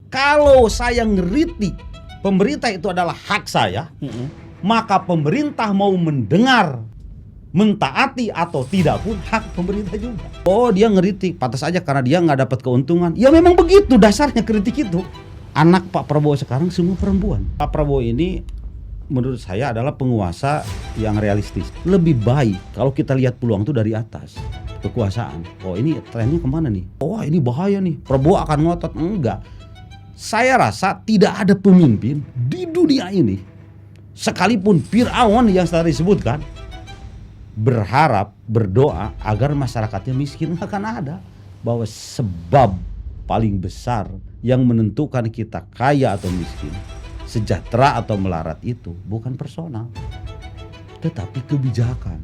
Kalau saya ngeritik pemerintah itu adalah hak saya, maka pemerintah mau mendengar, mentaati atau tidak pun hak pemerintah juga. Oh, dia ngeritik, pantas aja karena dia nggak dapat keuntungan. Ya memang begitu dasarnya kritik itu. Anak Pak Prabowo sekarang semua perempuan. Pak Prabowo ini menurut saya adalah penguasa yang realistis. Lebih baik kalau kita lihat peluang itu dari atas kekuasaan. Oh, ini trennya kemana nih? Oh, ini bahaya nih. Prabowo akan ngotot. Enggak. Saya rasa tidak ada pemimpin di dunia ini, sekalipun Fir'aun yang tadi disebutkan, berharap, berdoa agar masyarakatnya miskin. Nggak akan ada. Bahwa sebab paling besar yang menentukan kita kaya atau miskin, sejahtera atau melarat itu bukan personal, tetapi kebijakan.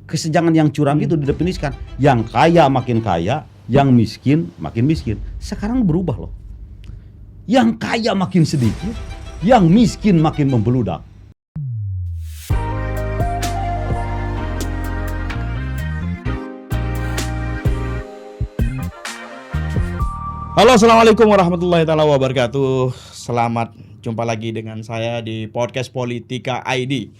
Kesenjangan yang curam itu didefinisikan, yang kaya makin kaya, yang miskin makin miskin. Sekarang berubah loh. Yang kaya makin sedikit, yang miskin makin membeludak. Halo, assalamualaikum warahmatullahi wabarakatuh. Selamat jumpa lagi dengan saya di podcast Politika ID.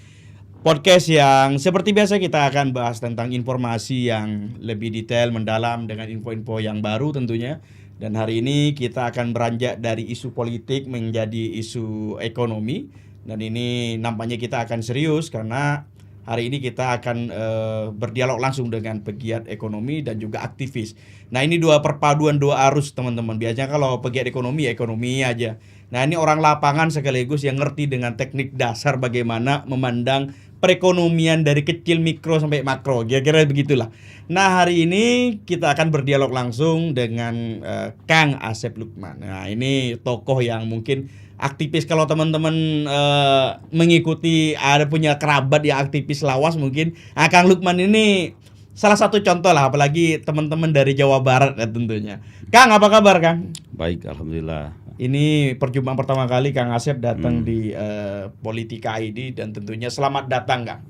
Podcast yang seperti biasa kita akan bahas tentang informasi yang lebih detail, mendalam dengan info-info yang baru tentunya. Dan hari ini kita akan beranjak dari isu politik menjadi isu ekonomi. Dan ini nampaknya kita akan serius karena hari ini kita akan berdialog langsung dengan pegiat ekonomi dan juga aktivis. Nah, ini dua perpaduan, dua arus teman-teman. Biasanya kalau pegiat ekonomi, ekonomi aja. Nah, ini orang lapangan sekaligus yang ngerti dengan teknik dasar bagaimana memandang perekonomian dari kecil, mikro sampai makro. Kira-kira begitulah. Nah, hari ini kita akan berdialog langsung dengan Kang Asep Lukman. Nah, ini tokoh yang mungkin aktivis. Kalau teman-teman mengikuti, ada punya kerabat yang aktivis lawas mungkin, Kang Lukman ini salah satu contoh lah, apalagi teman-teman dari Jawa Barat ya tentunya. Kang, apa kabar Kang? Baik, alhamdulillah. Ini perjumpaan pertama kali Kang Asep datang di Politika ID dan tentunya selamat datang Kang.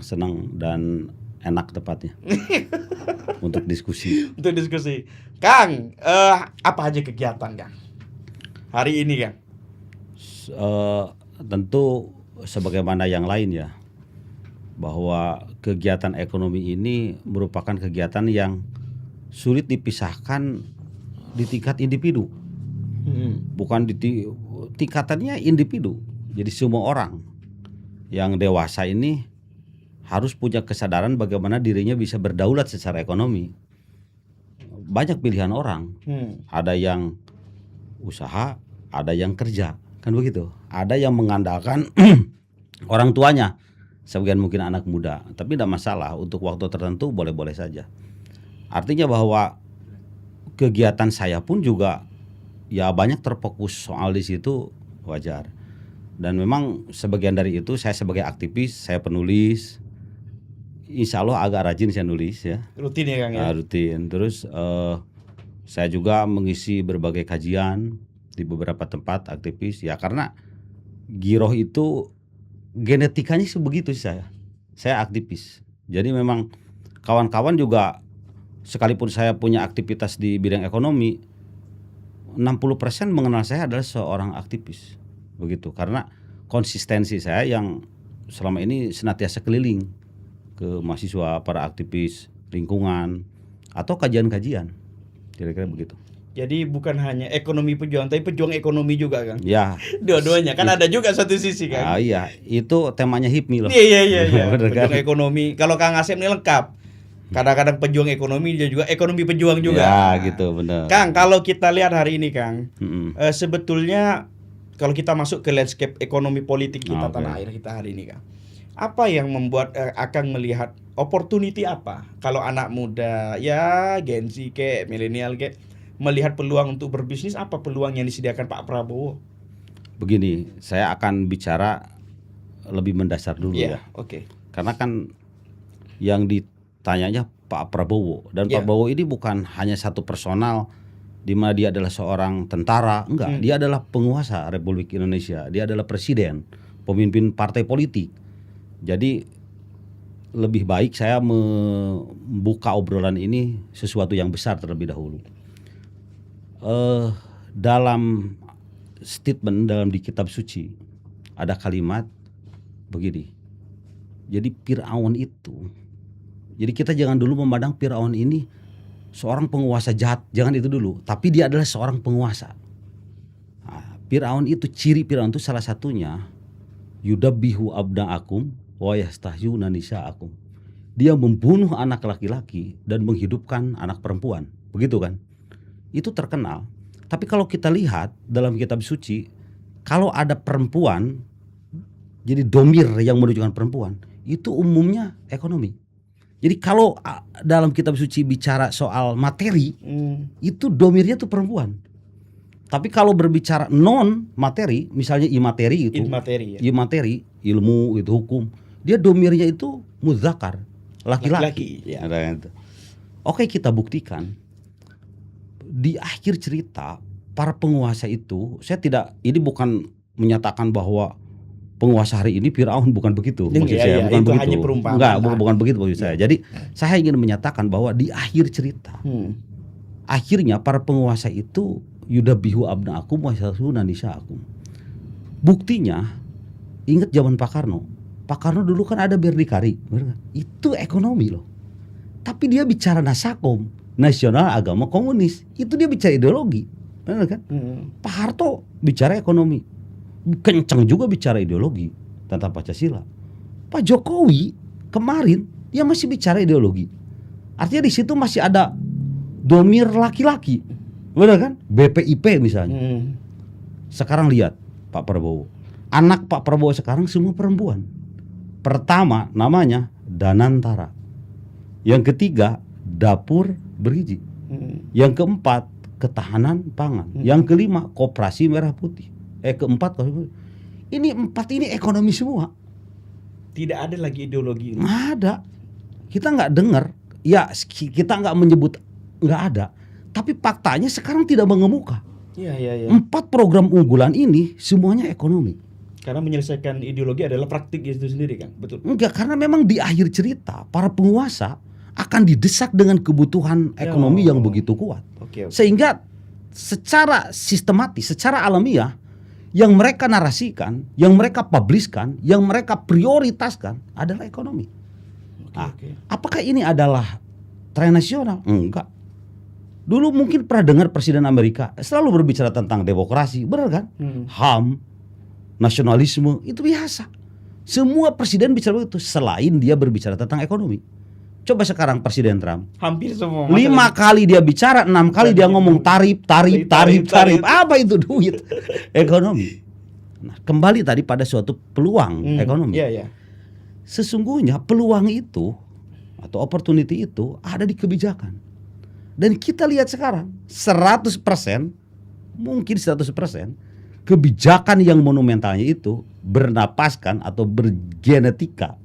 Senang dan enak tepatnya untuk diskusi. Untuk diskusi, Kang, apa aja kegiatan Kang hari ini Kang? Tentu sebagaimana yang lain ya, bahwa kegiatan ekonomi ini merupakan kegiatan yang sulit dipisahkan di tingkat individu. Bukan di tingkatannya individu. Jadi semua orang yang dewasa ini harus punya kesadaran bagaimana dirinya bisa berdaulat secara ekonomi. Banyak pilihan orang. Ada yang usaha, ada yang kerja, kan begitu. Ada yang mengandalkan orang tuanya, sebagian mungkin anak muda, tapi tidak masalah, untuk waktu tertentu boleh-boleh saja. Artinya bahwa kegiatan saya pun juga ya banyak terfokus soal di situ, wajar. Dan memang sebagian dari itu saya sebagai aktivis, saya penulis, insya Allah agak rajin saya nulis ya. Rutin ya Kang ya? Rutin. Terus saya juga mengisi berbagai kajian di beberapa tempat aktivis ya, karena giroh itu genetikanya sebegitu saya aktivis. Jadi memang kawan-kawan juga, sekalipun saya punya aktivitas di bidang ekonomi, 60% mengenal saya adalah seorang aktivis. Begitu, karena konsistensi saya yang selama ini senantiasa keliling ke mahasiswa, para aktivis lingkungan atau kajian-kajian. Kira-kira begitu. Jadi bukan hanya ekonomi pejuang, tapi pejuang ekonomi juga Kang. Ya. Dua-duanya kan ada juga satu sisi Kang. Iya, itu temanya HIPMI loh. Iya. Pejuang ekonomi. Kalau Kang Asep ini lengkap. Kadang-kadang pejuang ekonomi, dia juga ekonomi pejuang juga. Ya, gitu, benar. Kang, kalau kita lihat hari ini Kang, sebetulnya kalau kita masuk ke landscape ekonomi politik kita tanah air kita hari ini Kang, apa yang membuat Akang melihat opportunity apa? Kalau anak muda, ya Gen Z kayak milenial kayak, melihat peluang untuk berbisnis, apa peluang yang disediakan Pak Prabowo? Begini, saya akan bicara lebih mendasar dulu ya. Oke. Karena kan yang ditanyanya Pak Prabowo, dan Pak Prabowo ini bukan hanya satu personal di mana dia adalah seorang tentara, enggak, dia adalah penguasa Republik Indonesia, dia adalah presiden, pemimpin partai politik. Jadi lebih baik saya membuka obrolan ini sesuatu yang besar terlebih dahulu. dalam statement dalam di kitab suci ada kalimat begini. Jadi Firaun itu, jadi kita jangan dulu memandang Firaun ini seorang penguasa jahat, jangan itu dulu. Tapi dia adalah seorang penguasa. Nah, Firaun itu, ciri Firaun itu salah satunya yudabbihu abna'akum wa yastahyuna nisa'akum. Dia membunuh anak laki-laki dan menghidupkan anak perempuan. Begitu kan? Itu terkenal. Tapi kalau kita lihat dalam kitab suci, kalau ada perempuan, jadi domir yang menunjukkan perempuan, itu umumnya ekonomi. Jadi kalau dalam kitab suci bicara soal materi, itu domirnya tuh perempuan. Tapi kalau berbicara non materi, misalnya imateri itu, imateri, ilmu itu hukum, dia domirnya itu muzakkar, laki-laki. Ya. Oke, kita buktikan di akhir cerita para penguasa itu, ini bukan menyatakan bahwa penguasa hari ini Firaun, bukan begitu maksud saya, bukan begitu. Hanya perumpamaan. Enggak, bukan begitu maksud saya. Jadi saya ingin menyatakan bahwa di akhir cerita, akhirnya para penguasa itu yudabbihu abna'akum wa yastahyuna nisa'akum. Buktinya, ingat zaman Pak Karno. Pak Karno dulu kan ada berdikari, itu ekonomi loh. Tapi dia bicara nasakom, nasional agama komunis, itu dia bicara ideologi, benar kan? Pak Harto bicara ekonomi, kencang juga bicara ideologi tentang Pancasila. Pak Jokowi kemarin dia masih bicara ideologi, artinya di situ masih ada domir laki-laki, benar kan? BPIP misalnya. Sekarang lihat Pak Prabowo, anak Pak Prabowo sekarang semua perempuan. Pertama namanya Danantara, yang ketiga dapur bergizi, yang keempat ketahanan pangan, yang kelima koperasi merah putih, keempat ini empat ini ekonomi semua. Tidak ada lagi ideologi. Nggak ada, kita nggak dengar, ya kita nggak menyebut nggak ada, tapi faktanya sekarang tidak mengemuka. Iya. 4 program unggulan ini semuanya ekonomi. Karena menyelesaikan ideologi adalah praktik itu sendiri kan, betul? Enggak, karena memang di akhir cerita para penguasa akan didesak dengan kebutuhan ekonomi yang begitu kuat. Sehingga secara sistematis, secara alamiah, yang mereka narasikan, yang mereka publiskan, yang mereka prioritaskan adalah ekonomi. Apakah ini adalah tren nasional? Enggak. Dulu mungkin pernah dengar Presiden Amerika selalu berbicara tentang demokrasi, benar kan? HAM, nasionalisme, itu biasa. Semua presiden bicara begitu, selain dia berbicara tentang ekonomi. Coba sekarang Presiden Trump, hampir semua 5 kali dia bicara, 6 kali dia ngomong tarif. Apa itu? Duit. Ekonomi. Nah, kembali tadi pada suatu peluang ekonomi. Sesungguhnya peluang itu atau opportunity itu ada di kebijakan. Dan kita lihat sekarang 100%, mungkin 100%, kebijakan yang monumentalnya itu bernapaskan atau bergenetika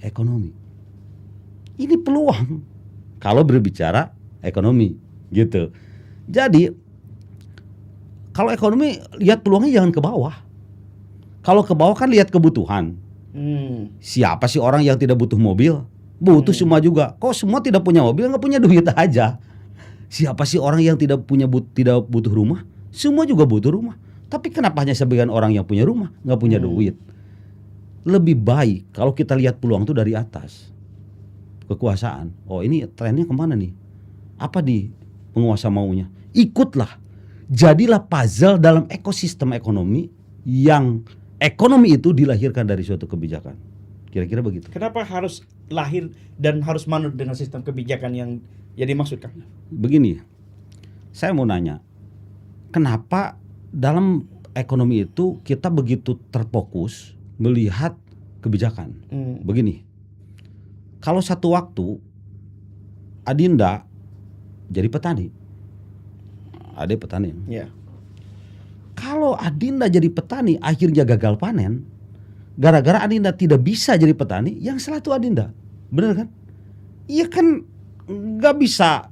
ekonomi. Ini peluang kalau berbicara ekonomi gitu. Jadi kalau ekonomi lihat peluangnya jangan ke bawah. Kalau ke bawah kan lihat kebutuhan. Siapa sih orang yang tidak butuh mobil? Butuh semua juga. Kok semua tidak punya mobil, nggak punya duit aja? Siapa sih orang yang tidak butuh rumah? Semua juga butuh rumah. Tapi kenapa hanya sebagian orang yang punya rumah nggak punya duit? Lebih baik kalau kita lihat peluang itu dari atas. Kekuasaan. Oh, ini trennya kemana nih? Apa di penguasa maunya? Ikutlah. Jadilah puzzle dalam ekosistem ekonomi yang ekonomi itu dilahirkan dari suatu kebijakan. Kira-kira begitu. Kenapa harus lahir dan harus manut dengan sistem kebijakan yang dimaksudkan? Begini, saya mau nanya, kenapa dalam ekonomi itu kita begitu terfokus melihat kebijakan? Begini, kalau satu waktu Adinda jadi petani, ada petani. Kalau Adinda jadi petani akhirnya gagal panen, gara-gara Adinda tidak bisa jadi petani, yang salah itu Adinda, benar kan? Iya kan, nggak bisa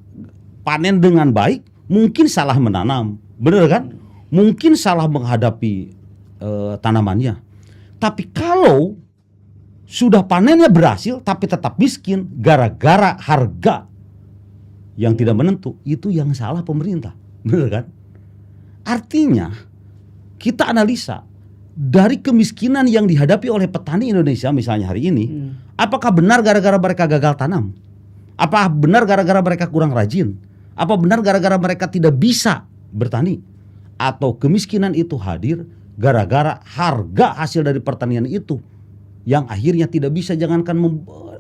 panen dengan baik, mungkin salah menanam, benar kan? Mungkin salah menghadapi tanamannya. Tapi kalau sudah panennya berhasil tapi tetap miskin gara-gara harga yang tidak menentu, itu yang salah pemerintah, benar kan? Artinya kita analisa dari kemiskinan yang dihadapi oleh petani Indonesia misalnya hari ini, apakah benar gara-gara mereka gagal tanam? Apa benar gara-gara mereka kurang rajin? Apa benar gara-gara mereka tidak bisa bertani? Atau kemiskinan itu hadir gara-gara harga hasil dari pertanian itu yang akhirnya tidak bisa, jangankan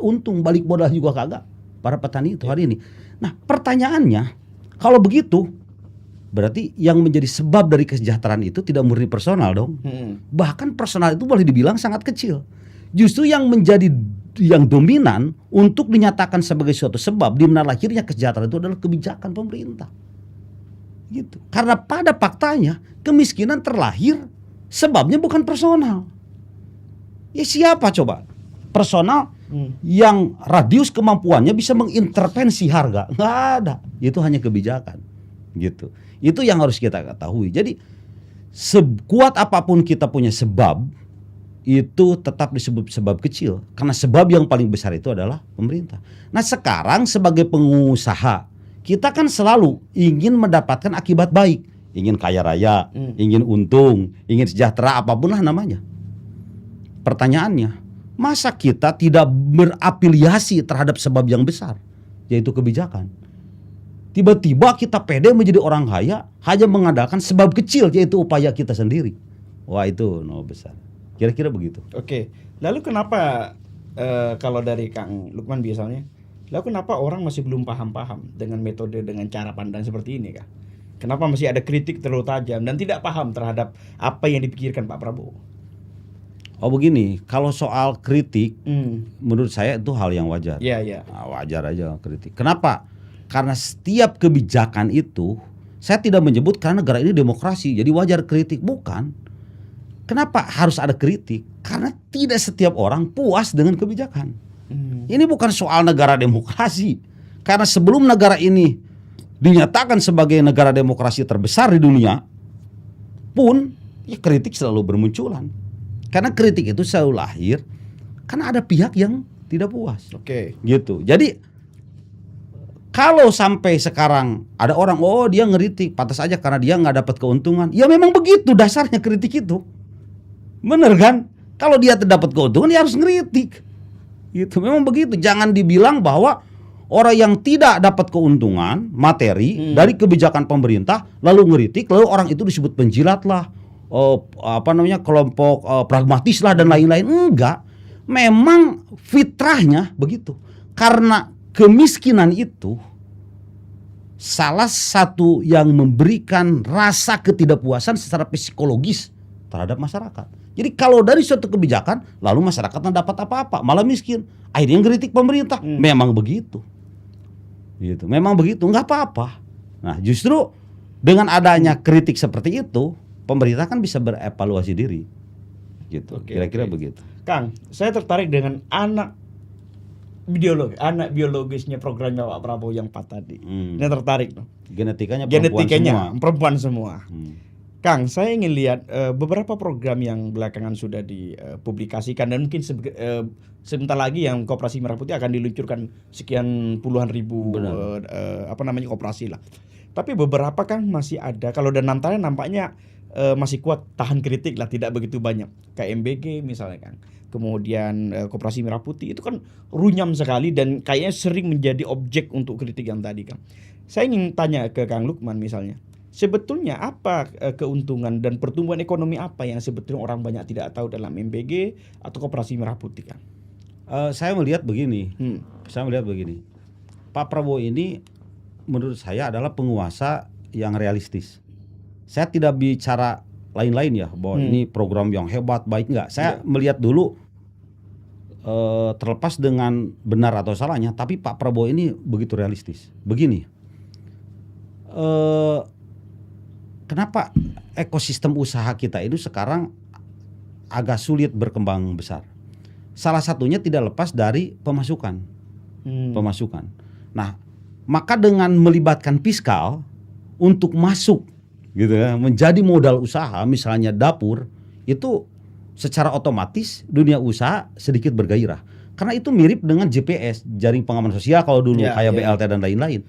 untung, balik modal juga kagak para petani itu hari ini. Nah, pertanyaannya, kalau begitu berarti yang menjadi sebab dari kesejahteraan itu tidak murni personal dong. Bahkan personal itu boleh dibilang sangat kecil. Justru yang dominan untuk dinyatakan sebagai suatu sebab di mana lahirnya kesejahteraan itu adalah kebijakan pemerintah. Gitu. Karena pada faktanya kemiskinan terlahir sebabnya bukan personal. Ya siapa coba? Personal yang radius kemampuannya bisa mengintervensi harga. Nggak ada. Itu hanya kebijakan. Gitu. Itu yang harus kita ketahui. Jadi sekuat apapun kita punya sebab, itu tetap disebut sebab kecil. Karena sebab yang paling besar itu adalah pemerintah. Nah sekarang sebagai pengusaha, kita kan selalu ingin mendapatkan akibat baik. Ingin kaya raya, ingin untung, ingin sejahtera, apapun lah namanya. Pertanyaannya, masa kita tidak berafiliasi terhadap sebab yang besar, yaitu kebijakan? Tiba-tiba kita pede menjadi orang kaya hanya mengandalkan sebab kecil, yaitu upaya kita sendiri. Wah itu besar. Kira-kira begitu. Oke. Lalu kenapa kalau dari Kang Lukman misalnya, lalu kenapa orang masih belum paham-paham dengan metode, dengan cara pandang seperti ini, Kang? Kenapa masih ada kritik terlalu tajam dan tidak paham terhadap apa yang dipikirkan Pak Prabowo? Oh begini, kalau soal kritik, menurut saya itu hal yang wajar. Iya. Nah, wajar aja kritik. Kenapa? Karena setiap kebijakan itu, saya tidak menyebut karena negara ini demokrasi, jadi wajar kritik. Bukan. Kenapa harus ada kritik? Karena tidak setiap orang puas dengan kebijakan. Ini bukan soal negara demokrasi. Karena sebelum negara ini dinyatakan sebagai negara demokrasi terbesar di dunia pun, ya kritik selalu bermunculan. Karena kritik itu selalu lahir karena ada pihak yang tidak puas. Oke. Gitu. Jadi kalau sampai sekarang ada orang, dia ngeritik, pantas aja karena dia nggak dapat keuntungan. Ya memang begitu dasarnya kritik itu. Bener kan? Kalau dia terdapat keuntungan, dia harus ngeritik. Gitu. Memang begitu. Jangan dibilang bahwa orang yang tidak dapat keuntungan materi dari kebijakan pemerintah lalu ngeritik, lalu orang itu disebut penjilat lah, kelompok pragmatis lah dan lain-lain. Enggak. Memang fitrahnya begitu. Karena kemiskinan itu salah satu yang memberikan rasa ketidakpuasan secara psikologis terhadap masyarakat. Jadi kalau dari suatu kebijakan lalu masyarakat tidak dapat apa-apa, malah miskin, akhirnya ngeritik pemerintah. Memang begitu. Gitu. Memang begitu, nggak apa-apa. Nah, justru dengan adanya kritik seperti itu, pemerintah kan bisa berevaluasi diri. Gitu. Kira-kira begitu. Kang, saya tertarik dengan anak biologisnya programnya Pak Prabowo yang 4 tadi. Ini tertarik tuh. Genetikanya perempuan semua. Kang, saya ingin lihat beberapa program yang belakangan sudah dipublikasikan dan mungkin sebentar lagi yang Koperasi Merah Putih akan diluncurkan sekian puluhan ribu koperasi lah. Tapi beberapa Kang masih ada, kalau dan nampaknya masih kuat tahan kritik lah, tidak begitu banyak. KMBG misalnya Kang. Kemudian Koperasi Merah Putih itu kan runyam sekali dan kayaknya sering menjadi objek untuk kritik yang tadi Kang. Saya ingin tanya ke Kang Lukman misalnya, sebetulnya apa keuntungan dan pertumbuhan ekonomi apa yang sebetulnya orang banyak tidak tahu dalam MBG atau Koperasi Merah Putih Kang? Saya melihat begini. Pak Prabowo ini menurut saya adalah penguasa yang realistis. Saya tidak bicara lain-lain ya, bahwa ini program yang hebat, baik enggak. Saya melihat dulu terlepas dengan benar atau salahnya, tapi Pak Prabowo ini begitu realistis. Begini, kenapa ekosistem usaha kita itu sekarang agak sulit berkembang besar? Salah satunya tidak lepas dari pemasukan. Nah, maka dengan melibatkan fiskal untuk masuk gitu ya, menjadi modal usaha, misalnya dapur, itu secara otomatis dunia usaha sedikit bergairah. Karena itu mirip dengan JPS, jaring pengaman sosial kalau dulu kayak ya. BLT dan lain-lain.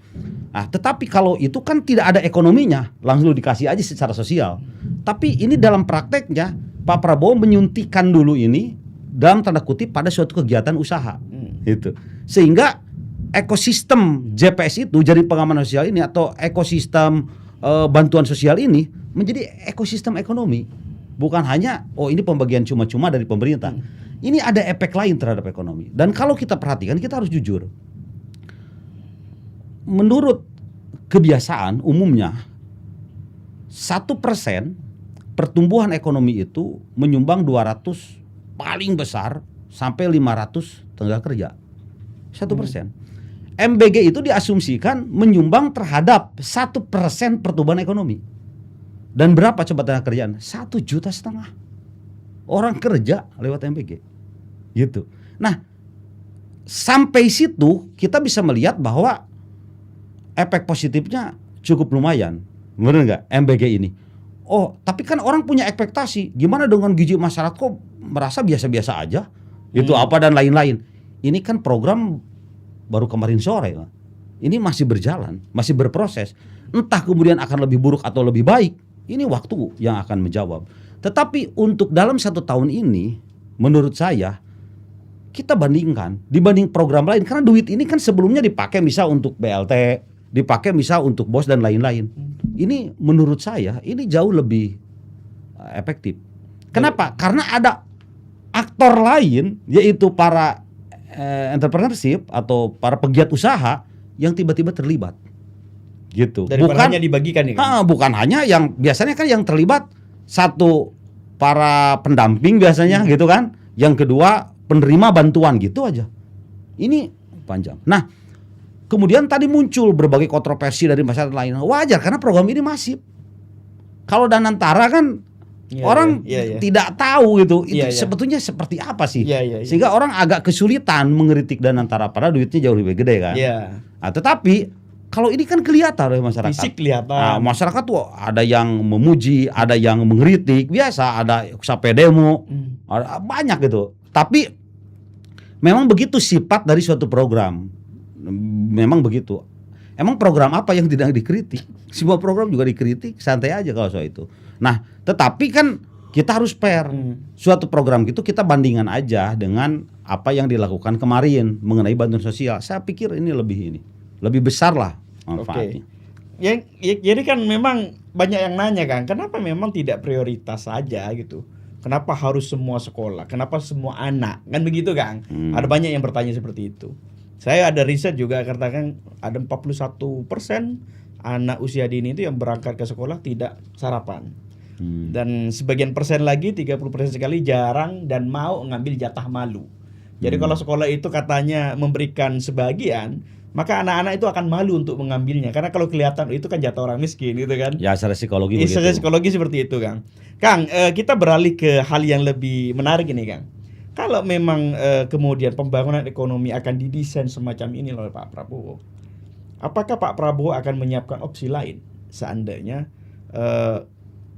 Nah, tetapi kalau itu kan tidak ada ekonominya, langsung dikasih aja secara sosial. Tapi ini dalam prakteknya Pak Prabowo menyuntikkan dulu ini dalam tanda kutip pada suatu kegiatan usaha. Gitu. Sehingga ekosistem JPS itu, jaring pengaman sosial ini atau ekosistem bantuan sosial ini menjadi ekosistem ekonomi. Bukan hanya ini pembagian cuma-cuma dari pemerintah. Ini ada efek lain terhadap ekonomi. Dan kalau kita perhatikan, kita harus jujur. Menurut kebiasaan umumnya 1% pertumbuhan ekonomi itu menyumbang 200 paling besar sampai 500 tenaga kerja. 1%. MBG itu diasumsikan menyumbang terhadap 1% pertumbuhan ekonomi. Dan berapa coba tenaga kerjaan? 1,5 juta orang kerja lewat MBG. Gitu. Nah, sampai situ kita bisa melihat bahwa efek positifnya cukup lumayan. Benar nggak MBG ini? Tapi kan orang punya ekspektasi. Gimana dengan gizi masyarakat kok merasa biasa-biasa aja? Itu apa dan lain-lain. Ini kan program baru kemarin sore. Ini masih berjalan, masih berproses. Entah kemudian akan lebih buruk atau lebih baik. Ini waktu yang akan menjawab. Tetapi untuk dalam 1 tahun ini, menurut saya, kita dibanding program lain. Karena duit ini kan sebelumnya dipakai misal untuk BLT, dipakai misal untuk BOS dan lain-lain. Ini menurut saya, ini jauh lebih efektif. Kenapa? Karena ada aktor lain, yaitu para entrepreneurship atau para pegiat usaha yang tiba-tiba terlibat. Gitu. Bukan hanya dibagikan ya kan? Bukan hanya yang biasanya kan yang terlibat satu para pendamping biasanya gitu kan, yang kedua penerima bantuan gitu aja. Ini panjang. Nah, kemudian tadi muncul berbagai kontroversi dari masyarakat lain. Wajar karena program ini masif. Kalau Danantara kan orang tidak tahu gitu. Itu sebetulnya seperti apa sih? Sehingga orang agak kesulitan mengkritik Danantara padahal duitnya jauh lebih gede kan. Nah, tetapi kalau ini kan kelihatan oleh masyarakat. Fisik kelihatan. Nah, masyarakat tuh ada yang memuji, ada yang mengkritik, biasa ada sampai demo, ada banyak gitu. Tapi memang begitu sifat dari suatu program. Memang begitu. Emang program apa yang tidak dikritik? Semua program juga dikritik, santai aja kalau soal itu. Nah, tetapi kan kita harus fair. Suatu program gitu kita bandingkan aja dengan apa yang dilakukan kemarin mengenai bantuan sosial. Saya pikir ini lebih besar lah manfaatnya. Jadi kan memang banyak yang nanya kan, kenapa memang tidak prioritas saja gitu? Kenapa harus semua sekolah? Kenapa semua anak? Kan begitu kan? Ada banyak yang bertanya seperti itu. Saya ada riset juga katakan ada 41% anak usia dini itu yang berangkat ke sekolah tidak sarapan. Dan sebagian persen lagi 30% sekali jarang dan mau ngambil jatah malu. Jadi kalau sekolah itu katanya memberikan sebagian, maka anak-anak itu akan malu untuk mengambilnya karena kalau kelihatan itu kan jatah orang miskin gitu kan. Ya, secara psikologi begitu. Secara psikologi seperti itu, Kang. Kang, kita beralih ke hal yang lebih menarik ini, Kang. Kalau memang kemudian pembangunan ekonomi akan didesain semacam ini oleh Pak Prabowo, apakah Pak Prabowo akan menyiapkan opsi lain seandainya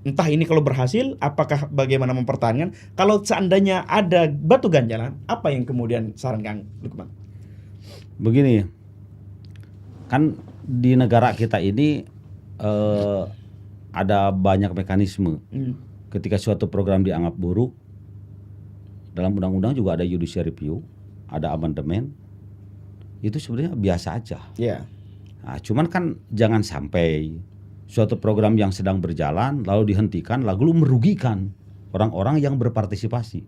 entah ini kalau berhasil, apakah bagaimana mempertahankan? Kalau seandainya ada batu ganjalan, apa yang kemudian saran Kang Lukman? Begini, kan di negara kita ini ada banyak mekanisme. Ketika suatu program dianggap buruk, dalam undang-undang juga ada judicial review, ada amandemen. Itu sebenarnya biasa aja. Nah, cuman kan jangan sampai suatu program yang sedang berjalan lalu dihentikan lalu merugikan orang-orang yang berpartisipasi.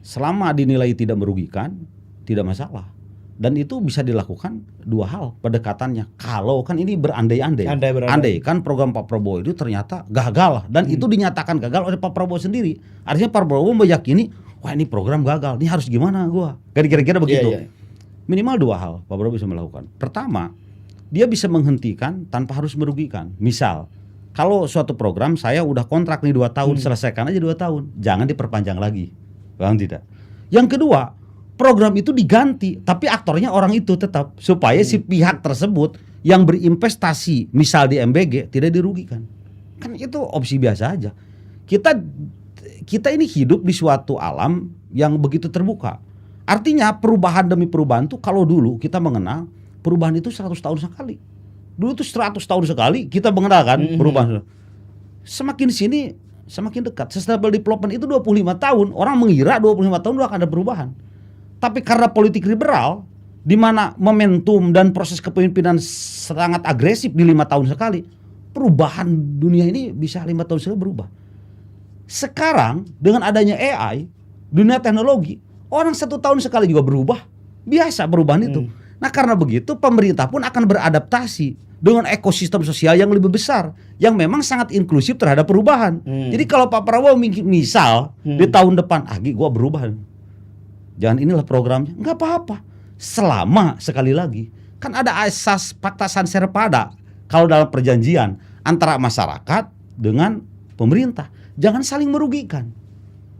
Selama dinilai tidak merugikan, tidak masalah. Dan itu bisa dilakukan dua hal pendekatannya. Kalau kan ini berandai-andai. Andai kan program Pak Prabowo itu ternyata gagal dan itu dinyatakan gagal oleh Pak Prabowo sendiri. Artinya Pak Prabowo meyakini, wah ini program gagal, ini harus gimana gua? Kira-kira begitu. Minimal dua hal Pak Prabowo bisa melakukan. Pertama, dia bisa menghentikan tanpa harus merugikan. Misal, kalau suatu program saya udah kontrak nih 2 tahun, selesaikan aja 2 tahun. Jangan diperpanjang lagi. Paham tidak? Yang kedua, program itu diganti, tapi aktornya orang itu tetap. Supaya si pihak tersebut yang berinvestasi, misal di MBG, tidak dirugikan. Kan itu opsi biasa aja. Kita ini hidup di suatu alam yang begitu terbuka. Artinya perubahan demi perubahan tuh, kalau dulu kita mengenal perubahan itu 100 tahun sekali. Dulu tuh 100 tahun sekali kita mengenal kan perubahan. Semakin sini semakin dekat. Sustainable development itu 25 tahun. Orang mengira 25 tahun udah akan ada perubahan. Tapi karena politik liberal, di mana momentum dan proses kepemimpinan sangat agresif di 5 tahun sekali, perubahan dunia ini bisa 5 tahun sekali berubah. Sekarang dengan adanya AI, dunia teknologi, orang 1 tahun sekali juga berubah. Biasa perubahan itu. Nah karena begitu pemerintah pun akan beradaptasi dengan ekosistem sosial yang lebih besar, yang memang sangat inklusif terhadap perubahan. Jadi kalau Pak Prabowo misal di tahun depan, gua berubah, jangan inilah programnya, nggak apa-apa. Selama sekali lagi kan ada asas Fakta Sanserepada kalau dalam perjanjian antara masyarakat dengan pemerintah, jangan saling merugikan.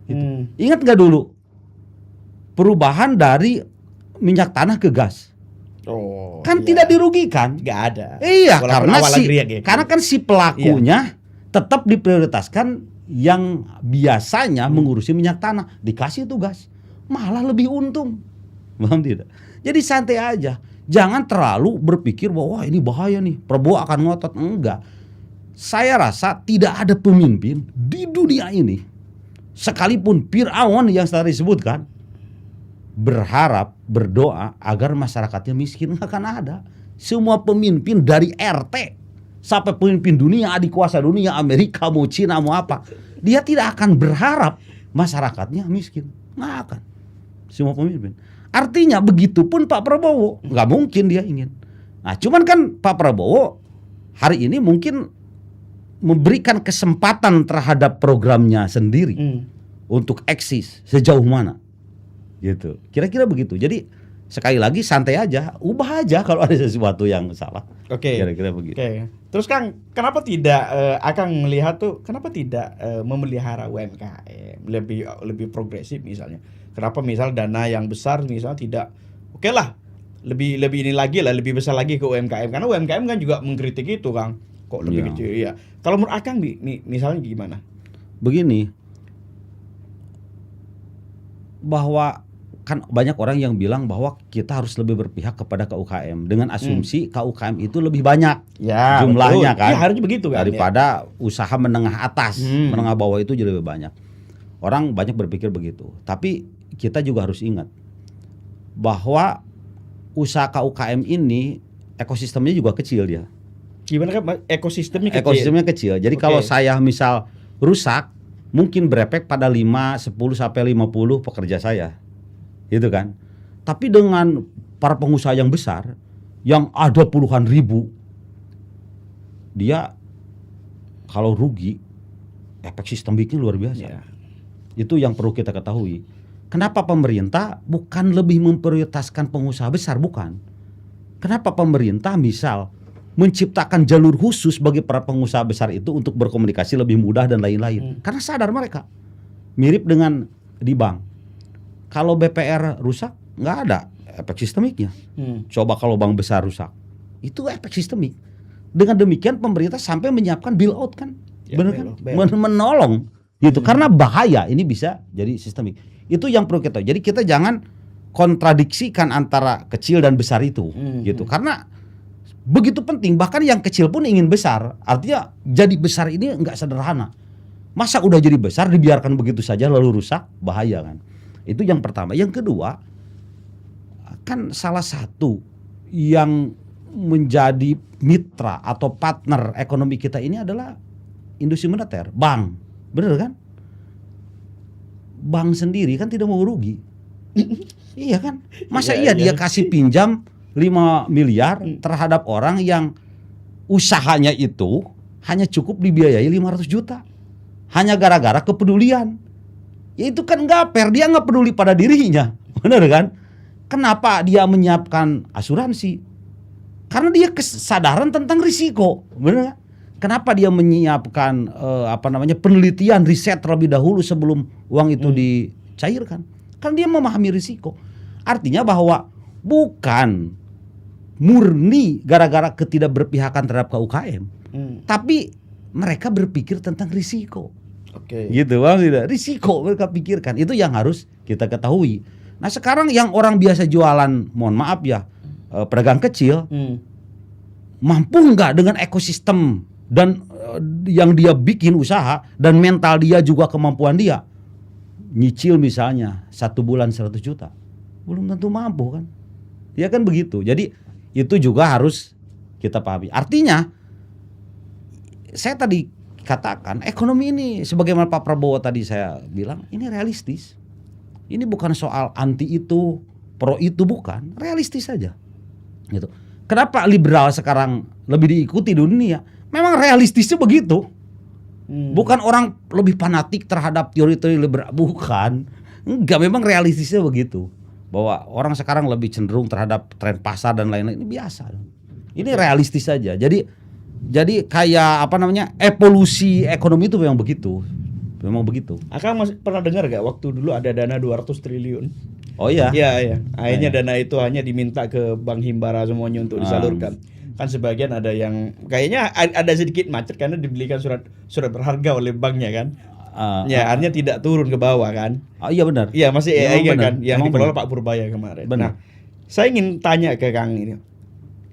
Gitu. Ingat nggak dulu perubahan dari minyak tanah ke gas? Kan tidak dirugikan, nggak ada. Iya, Walaupun karena kan si pelakunya tetap diprioritaskan yang biasanya mengurusi minyak tanah, dikasih tugas, malah lebih untung. Paham tidak? Jadi santai aja, jangan terlalu berpikir bahwa wah ini bahaya nih, Prabowo akan ngotot. Enggak. Saya rasa tidak ada pemimpin di dunia ini, sekalipun Fir'aun yang tadi disebutkan, berharap, berdoa agar masyarakatnya miskin. Nggak akan ada. Semua pemimpin dari RT sampai pemimpin dunia, adik kuasa dunia, Amerika mau Cina mau apa, dia tidak akan berharap masyarakatnya miskin. Nggak akan. Semua pemimpin. Artinya begitupun Pak Prabowo, nggak mungkin dia ingin. Nah cuman kan Pak Prabowo hari ini mungkin memberikan kesempatan terhadap programnya sendiri untuk eksis sejauh mana. Gitu. Kira-kira begitu. Jadi sekali lagi santai aja, ubah aja kalau ada sesuatu yang salah. Oke. Kira-kira begitu. Oke. Terus Kang, kenapa tidak Akang melihat tuh kenapa tidak memelihara UMKM lebih progresif misalnya? Kenapa misal dana yang besar misal tidak oke lah lebih ini lagi lah, lebih besar lagi ke UMKM, karena UMKM kan juga mengkritik itu Kang. Kok lebih kecil ya? Kalau menurut Akang misalnya gimana? Begini. Bahwa kan banyak orang yang bilang bahwa kita harus lebih berpihak kepada KUKM dengan asumsi KUKM itu lebih banyak jumlahnya betul. Kan ya, harusnya begitu kan daripada usaha menengah atas, menengah bawah itu jadi lebih banyak. Orang banyak berpikir begitu. Tapi kita juga harus ingat bahwa usaha KUKM ini ekosistemnya juga kecil dia. Gimana kan ekosistemnya kecil? Ekosistemnya kecil. Jadi kalau saya misal rusak, mungkin berefek pada 5, 10 sampai 50 pekerja saya. Gitu kan. Tapi dengan para pengusaha yang besar yang ada puluhan ribu, dia kalau rugi efek sistemiknya luar biasa. Itu yang perlu kita ketahui. Kenapa pemerintah bukan lebih memprioritaskan pengusaha besar, bukan. Kenapa pemerintah misal menciptakan jalur khusus bagi para pengusaha besar itu untuk berkomunikasi lebih mudah dan lain-lain. Karena sadar mereka. Mirip dengan di bank. Kalau BPR rusak, nggak ada efek sistemiknya. Coba kalau bank besar rusak, itu efek sistemik. Dengan demikian pemerintah sampai menyiapkan bailout kan, benar kan? Menolong, gitu. Karena bahaya ini bisa jadi sistemik. Itu yang perlu kita. Jadi kita jangan kontradiksikan antara kecil dan besar itu, gitu. Karena begitu penting. Bahkan yang kecil pun ingin besar. Artinya jadi besar ini nggak sederhana. Masa udah jadi besar dibiarkan begitu saja lalu rusak, bahaya kan? Itu yang pertama. Yang kedua, kan salah satu yang menjadi mitra atau partner ekonomi kita ini adalah industri moneter, bank. Bener kan? Bank sendiri kan tidak mau rugi. Iya kan? Masa dia kasih pinjam 5 miliar terhadap orang yang usahanya itu hanya cukup dibiayai 500 juta. Hanya gara-gara kepedulian. Ya itu kan nggak fair, dia nggak peduli pada dirinya, benar kan? Kenapa dia menyiapkan asuransi? Karena dia kesadaran tentang risiko, benar kan? Kenapa dia menyiapkan penelitian, riset terlebih dahulu sebelum uang itu dicairkan? Karena dia memahami risiko. Artinya bahwa bukan murni gara-gara ketidakberpihakan terhadap KUKM, tapi mereka berpikir tentang risiko. Gitu bang, tidak risiko mereka pikirkan, itu yang harus kita ketahui. Nah sekarang yang orang biasa jualan, mohon maaf ya, pedagang kecil, mampu nggak dengan ekosistem dan yang dia bikin usaha dan mental dia juga kemampuan dia, nyicil misalnya 1 bulan 100 juta, belum tentu mampu kan? Ya kan begitu. Jadi itu juga harus kita pahami. Artinya saya tadi katakan ekonomi ini sebagaimana Pak Prabowo tadi saya bilang ini realistis. Ini bukan soal anti itu, pro itu, bukan, realistis saja. Gitu. Kenapa liberal sekarang lebih diikuti dunia? Memang realistisnya begitu. Bukan orang lebih fanatik terhadap teori-teori liberal, bukan. Enggak, memang realistisnya begitu. Bahwa orang sekarang lebih cenderung terhadap tren pasar dan lain-lain, ini biasa. Ini realistis saja. Jadi kayak evolusi ekonomi itu memang begitu. Memang begitu. Akang masih pernah dengar gak waktu dulu ada dana 200 triliun? Oh iya. Iya. Akhirnya dana itu hanya diminta ke Bank Himbara semuanya untuk disalurkan. Kan sebagian ada yang kayaknya ada sedikit macet karena dibelikan surat berharga oleh banknya kan. Akhirnya tidak turun ke bawah kan. Iya benar. Iya masih benar. kan yang dikelola Pak Purbaya kemarin. Benar. Nah, saya ingin tanya ke Kang ini.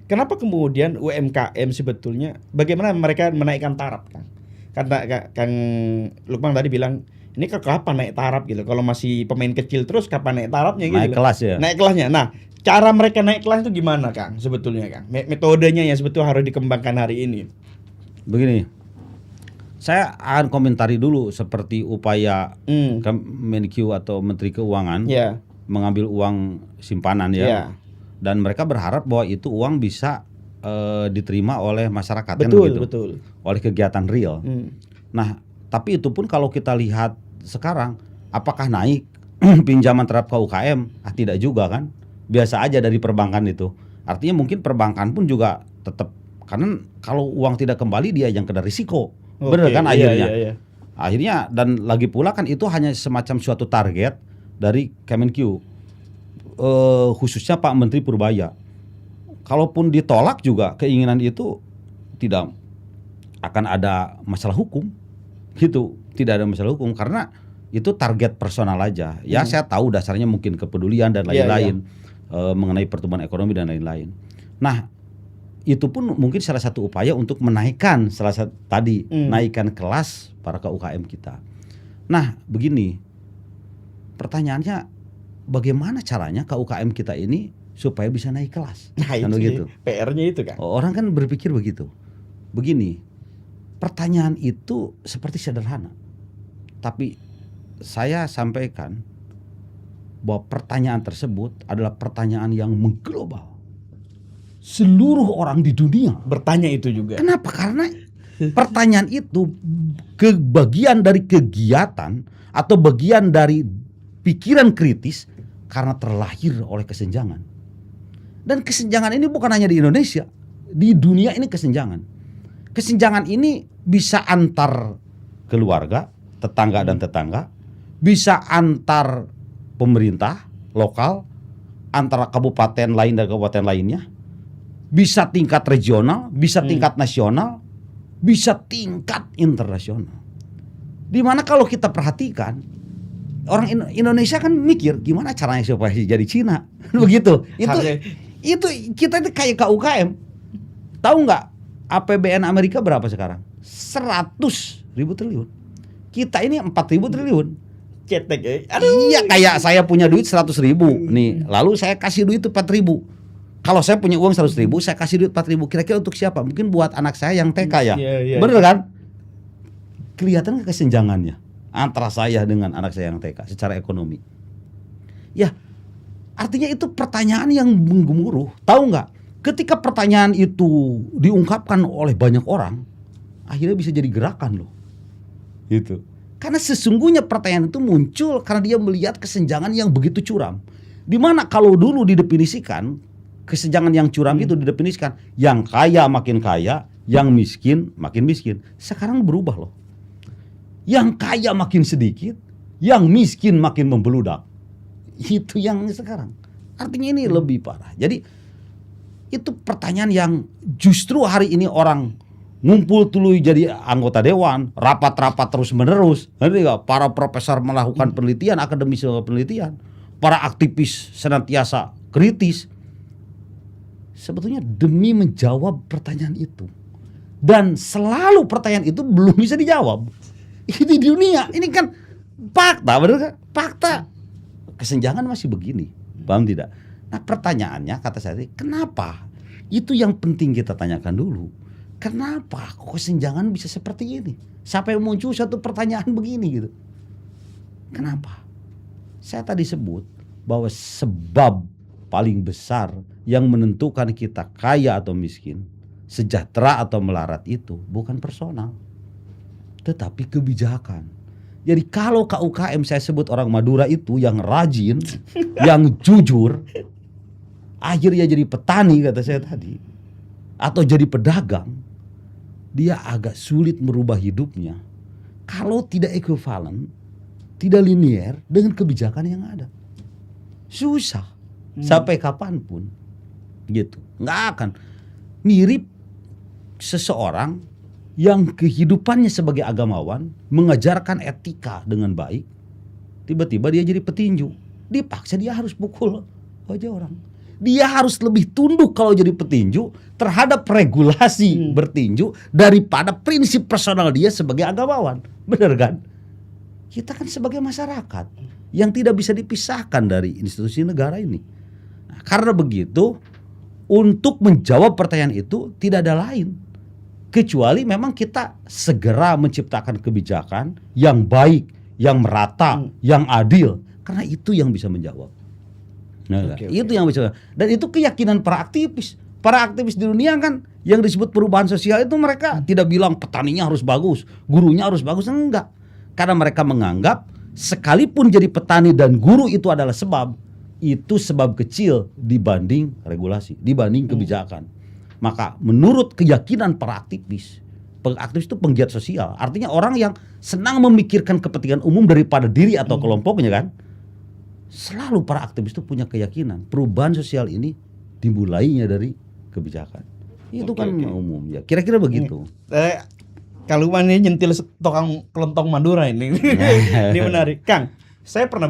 Kenapa kemudian UMKM sebetulnya bagaimana mereka menaikkan taraf, Kang? Karena Kang Lukman tadi bilang ini kapan naik taraf gitu. Kalau masih pemain kecil terus kapan naik tarafnya gitu. Naik kelas ya. Naik kelasnya. Nah, cara mereka naik kelas itu gimana, Kang? Sebetulnya, Kang. Metodenya yang sebetulnya harus dikembangkan hari ini. Begini. Saya akan komentari dulu seperti upaya Kemenkeu atau Menteri Keuangan mengambil uang simpanan ya. Dan mereka berharap bahwa itu uang bisa diterima oleh masyarakat. Betul. Oleh kegiatan real. Nah, tapi itu pun kalau kita lihat sekarang, apakah naik pinjaman terhadap UKM? Tidak juga kan? Biasa aja dari perbankan itu. Artinya mungkin perbankan pun juga tetap, karena kalau uang tidak kembali dia yang kena risiko. Benar kan akhirnya? Iya. Akhirnya, dan lagi pula kan itu hanya semacam suatu target dari Kemenkeu, khususnya Pak Menteri Purbaya. Kalaupun ditolak juga keinginan itu tidak akan ada masalah hukum, gitu. Tidak ada masalah hukum karena itu target personal aja. Ya saya tahu dasarnya mungkin kepedulian dan lain-lain mengenai pertumbuhan ekonomi dan lain-lain. Nah itu pun mungkin salah satu upaya untuk menaikkan naikkan kelas para UKM kita. Nah begini, pertanyaannya bagaimana caranya UKM kita ini supaya bisa naik kelas? Nah kan itu begitu. PR-nya itu kan. Orang kan berpikir begitu. Begini, pertanyaan itu seperti sederhana, tapi saya sampaikan bahwa pertanyaan tersebut adalah pertanyaan yang mengglobal. Seluruh orang di dunia bertanya itu juga. Kenapa? Karena pertanyaan itu bagian dari kegiatan atau bagian dari pikiran kritis karena terlahir oleh kesenjangan. Dan kesenjangan ini bukan hanya di Indonesia, di dunia ini kesenjangan. Kesenjangan ini bisa antar keluarga, tetangga dan tetangga, bisa antar pemerintah lokal, antara kabupaten lain dan kabupaten lainnya, bisa tingkat regional, bisa tingkat nasional, bisa tingkat internasional. Dimana kalau kita perhatikan, orang Indonesia kan mikir gimana caranya supaya jadi Cina, begitu. Itu kita itu kayak UKM. Tahu nggak APBN Amerika berapa sekarang? 100.000 triliun. Kita ini 4.000 triliun. Cetek ya. Iya, kayak saya punya duit 100.000 nih, lalu saya kasih duit itu 4.000. Kalau saya punya uang 100.000, saya kasih duit 4.000. Kira-kira untuk siapa? Mungkin buat anak saya yang TK ya. Bener kan? Kelihatan kesenjangannya antara saya dengan anak saya yang TK secara ekonomi. Ya, artinya itu pertanyaan yang menggemuruh. Tahu nggak? Ketika pertanyaan itu diungkapkan oleh banyak orang, akhirnya bisa jadi gerakan loh. Gitu. Karena sesungguhnya pertanyaan itu muncul karena dia melihat kesenjangan yang begitu curam. Dimana kalau dulu didefinisikan kesenjangan yang curam itu didefinisikan yang kaya makin kaya, yang miskin makin miskin. Sekarang berubah loh. Yang kaya makin sedikit, yang miskin makin membeludak. Itu yang sekarang. Artinya ini lebih parah. Jadi itu pertanyaan yang justru hari ini orang ngumpul dulu jadi anggota dewan, rapat-rapat terus menerus. Nanti para profesor melakukan penelitian, akademisi penelitian. para aktivis senantiasa kritis, sebetulnya demi menjawab pertanyaan itu. Dan selalu pertanyaan itu belum bisa dijawab. Ini di dunia, ini kan fakta, benar kan? Fakta. Kesenjangan masih begini, paham tidak? Nah pertanyaannya kata saya, kenapa? Itu yang penting kita tanyakan dulu. Kenapa kok kesenjangan bisa seperti ini? Sampai muncul satu pertanyaan begini gitu. Kenapa? Saya tadi sebut bahwa sebab paling besar yang menentukan kita kaya atau miskin, sejahtera atau melarat itu bukan personal, tetapi kebijakan. Jadi kalau KUKM saya sebut orang Madura itu yang rajin, yang jujur, akhirnya jadi petani kata saya tadi, atau jadi pedagang, dia agak sulit merubah hidupnya kalau tidak ekuivalen, tidak linier dengan kebijakan yang ada. Susah sampai kapanpun gitu. Nggak akan. Mirip seseorang yang kehidupannya sebagai agamawan mengajarkan etika dengan baik, tiba-tiba dia jadi petinju, dipaksa dia harus pukul aja orang. Dia harus lebih tunduk kalau jadi petinju terhadap regulasi bertinju daripada prinsip personal dia sebagai agamawan. Benar kan? Kita kan sebagai masyarakat yang tidak bisa dipisahkan dari institusi negara ini. Nah, karena begitu, untuk menjawab pertanyaan itu tidak ada lain kecuali memang kita segera menciptakan kebijakan yang baik, yang merata, yang adil. Karena itu yang bisa menjawab. Nah, itu yang bisa. Dan itu keyakinan para aktivis. Para aktivis di dunia kan yang disebut perubahan sosial itu mereka tidak bilang petaninya harus bagus, gurunya harus bagus, enggak. Karena mereka menganggap sekalipun jadi petani dan guru itu adalah sebab, itu sebab kecil dibanding regulasi, dibanding kebijakan. Maka menurut keyakinan para aktivis itu penggiat sosial. Artinya orang yang senang memikirkan kepentingan umum daripada diri atau kelompoknya kan. Selalu para aktivis itu punya keyakinan perubahan sosial ini dimulainya dari kebijakan. Itu umum ya. Kira-kira begitu. Kalau ini nyentil tukang kelontong Madura ini. Ini menarik. Kang, saya pernah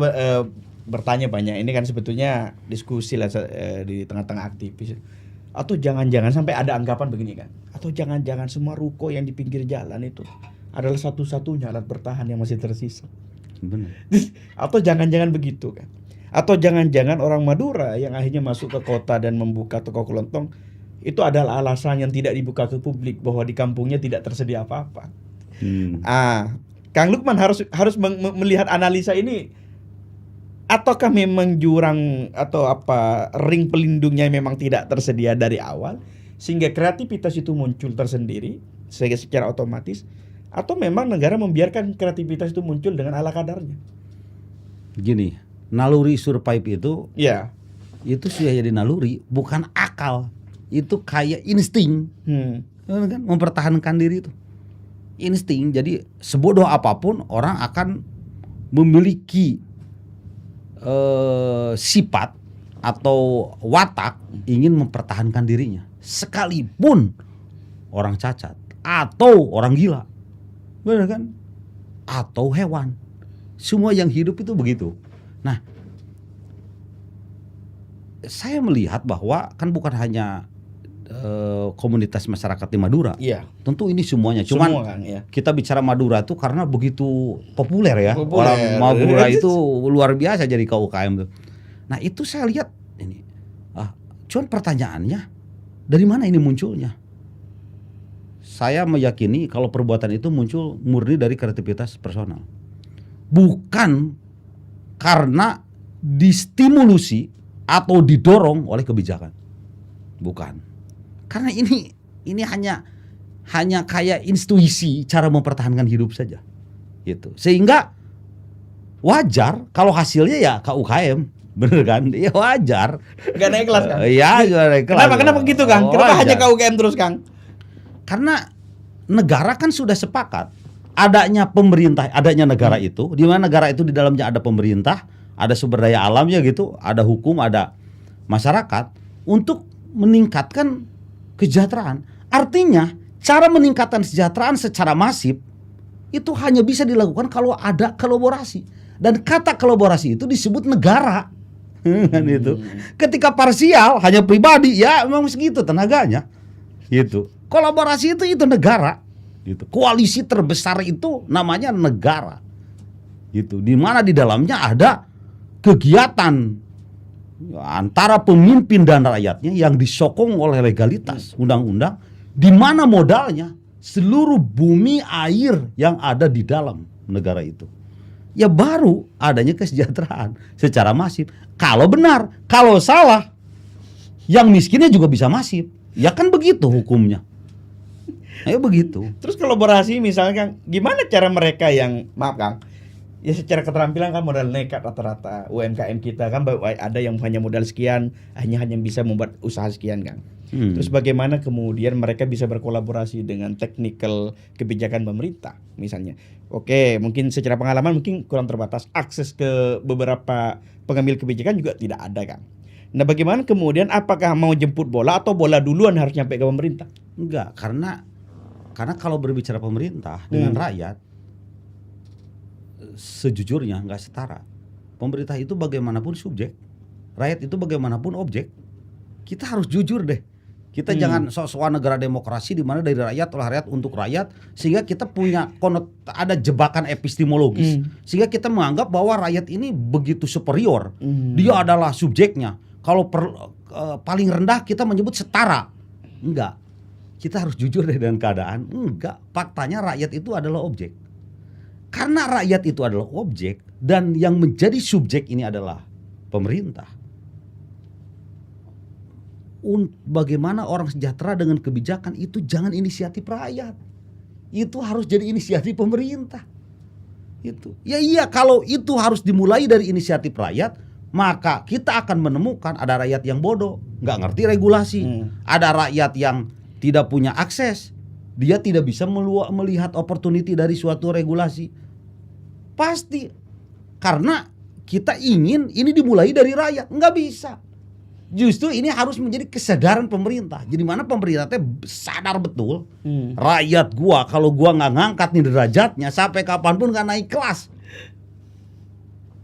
bertanya banyak. Ini kan sebetulnya diskusi lah di tengah-tengah aktivis. Atau jangan-jangan sampai ada anggapan begini kan? Atau jangan-jangan semua ruko yang di pinggir jalan itu adalah satu-satunya alat bertahan yang masih tersisa. Benar. Atau jangan-jangan begitu kan? Atau jangan-jangan orang Madura yang akhirnya masuk ke kota dan membuka toko kelontong itu adalah alasan yang tidak dibuka ke publik bahwa di kampungnya tidak tersedia apa-apa. Kang Lukman harus melihat analisa ini. Ataukah memang jurang atau ring pelindungnya memang tidak tersedia dari awal sehingga kreativitas itu muncul tersendiri sehingga secara otomatis, atau memang negara membiarkan kreativitas itu muncul dengan ala kadarnya? Gini, naluri survive itu itu sudah jadi naluri, bukan akal. Itu kayak insting. Kan mempertahankan diri itu. Insting. Jadi sebodoh apapun orang akan memiliki sifat atau watak ingin mempertahankan dirinya sekalipun orang cacat atau orang gila, benar kan? Atau hewan, semua yang hidup itu begitu. Nah, saya melihat bahwa kan bukan hanya komunitas masyarakat di Madura. Iya. Tentu ini semuanya. Cuman semua, Kang, ya. Kita bicara Madura itu karena begitu populer ya. Orang Madura itu luar biasa jadi KUKM tuh. Nah itu saya lihat ini. Cuman pertanyaannya dari mana ini munculnya? Saya meyakini kalau perbuatan itu muncul murni dari kreativitas personal. Bukan karena distimulusi atau didorong oleh kebijakan. Bukan. Karena ini hanya kayak intuisi cara mempertahankan hidup saja, gitu. Sehingga wajar kalau hasilnya ya KUKM, bener kan? Ya wajar. Gak naik kelas kan? Iya, gak naik kelas. Kenapa gitu Kang? Kenapa hanya KUKM terus Kang? Karena negara kan sudah sepakat adanya pemerintah, adanya negara itu, di mana negara itu di dalamnya ada pemerintah, ada sumber daya alamnya gitu, ada hukum, ada masyarakat untuk meningkatkan kesejahteraan. Artinya cara meningkatkan kesejahteraan secara masif itu hanya bisa dilakukan kalau ada kolaborasi. Dan kata kolaborasi itu disebut negara. Kan itu. Ketika parsial hanya pribadi, ya memang segitu tenaganya. Gitu. Kolaborasi itu negara. Gitu. Koalisi terbesar itu namanya negara. Gitu. Di mana di dalamnya ada kegiatan antara pemimpin dan rakyatnya yang disokong oleh legalitas undang-undang, di mana modalnya seluruh bumi air yang ada di dalam negara itu. Ya baru adanya kesejahteraan secara masif. Kalau benar, kalau salah, yang miskinnya juga bisa masif. Ya kan begitu hukumnya. Ya begitu. Terus kolaborasi misalnya Kang, gimana cara mereka yang, maaf Kang, ya secara keterampilan kan modal nekat rata-rata UMKM kita kan ada yang hanya modal sekian, hanya bisa membuat usaha sekian Kang. Terus bagaimana kemudian mereka bisa berkolaborasi dengan technical kebijakan pemerintah misalnya. Oke, mungkin secara pengalaman mungkin kurang terbatas, akses ke beberapa pengambil kebijakan juga tidak ada Kang. Nah bagaimana kemudian, apakah mau jemput bola atau bola duluan harus nyampe ke pemerintah? Enggak, karena kalau berbicara pemerintah dengan rakyat, sejujurnya nggak setara. Pemerintah itu bagaimanapun subjek, rakyat itu bagaimanapun objek. Kita harus jujur deh. Kita jangan sok-sokan negara demokrasi di mana dari rakyat oleh rakyat untuk rakyat, sehingga kita punya ada jebakan epistemologis, sehingga kita menganggap bahwa rakyat ini begitu superior. Dia adalah subjeknya. Kalau paling rendah kita menyebut setara. Enggak. Kita harus jujur deh dengan keadaan. Enggak. Faktanya rakyat itu adalah objek. Karena rakyat itu adalah objek dan yang menjadi subjek ini adalah pemerintah. Bagaimana orang sejahtera dengan kebijakan itu jangan inisiatif rakyat. Itu harus jadi inisiatif pemerintah. Itu. Ya iya, kalau itu harus dimulai dari inisiatif rakyat, maka kita akan menemukan ada rakyat yang bodoh, nggak ngerti regulasi. Ada rakyat yang tidak punya akses. Dia tidak bisa melihat opportunity dari suatu regulasi. Pasti. Karena kita ingin ini dimulai dari rakyat. Nggak bisa. Justru ini harus menjadi kesadaran pemerintah. Jadi mana pemerintah sadar betul, rakyat gua kalau gua nggak ngangkat nih derajatnya, sampai kapanpun nggak naik kelas.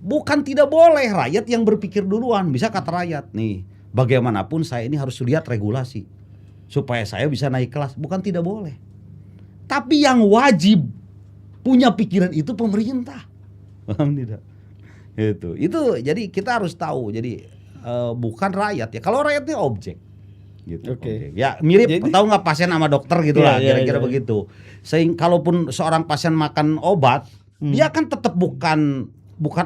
Bukan tidak boleh rakyat yang berpikir duluan. Bisa kata rakyat nih, bagaimanapun saya ini harus lihat regulasi supaya saya bisa naik kelas. Bukan tidak boleh. Tapi yang wajib punya pikiran itu pemerintah. Paham tidak? Itu jadi kita harus tahu. Jadi bukan rakyat ya. Kalau rakyat itu objek. Gitu. Oke. Ya mirip, tahu nggak pasien sama dokter gitu lah, kira-kira begitu. Sehingga kalaupun seorang pasien makan obat, dia kan tetap bukan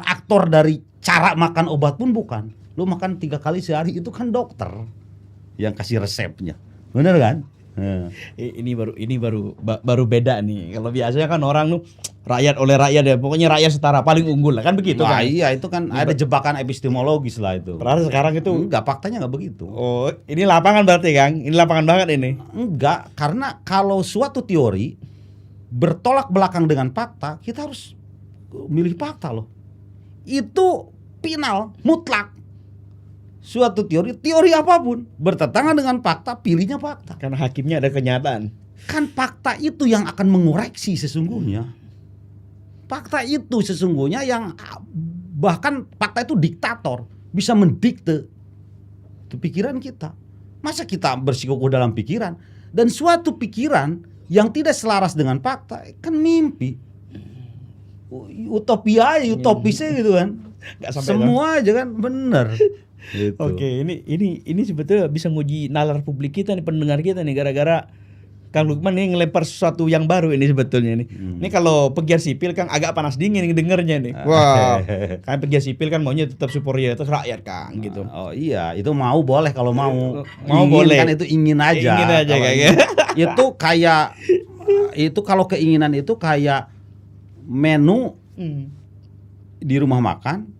aktor dari cara makan obat pun bukan. Lu makan 3 kali sehari itu kan dokter yang kasih resepnya. Bener kan? Ini baru beda nih. Kalau biasanya kan orang tuh rakyat oleh rakyat ya, pokoknya rakyat setara, paling unggul lah kan begitu kan. Iya, itu kan ada jebakan epistemologis lah itu. Padahal sekarang itu enggak, faktanya enggak begitu. Oh, ini lapangan berarti Kang. Ini lapangan banget ini. Enggak, karena kalau suatu teori bertolak belakang dengan fakta, kita harus milih fakta loh. Itu final, mutlak. Suatu teori apapun bertentangan dengan fakta, pilihnya fakta. Karena hakimnya ada kenyataan. Kan fakta itu yang akan mengoreksi sesungguhnya. Fakta itu sesungguhnya yang bahkan fakta itu diktator, bisa mendikte itu pikiran kita. Masa kita bersikukuh dalam pikiran, dan suatu pikiran yang tidak selaras dengan fakta kan mimpi. Utopisnya gitu kan. Semua aja kan bener. Gitu. Oke, ini sebetulnya bisa nguji nalar publik kita nih, pendengar kita nih, gara-gara Kang Lukman nih ngelempar sesuatu yang baru ini sebetulnya nih. Ini kalau pegiat sipil Kang agak panas dingin dengernya nih. Wah, kan pegiat sipil kan maunya tetap superior itu rakyat Kang gitu. Oh iya, itu mau boleh kalau mau. Mau boleh. Kan itu ingin aja. Ingin aja kayaknya. Itu kalau keinginan itu kayak menu di rumah makan,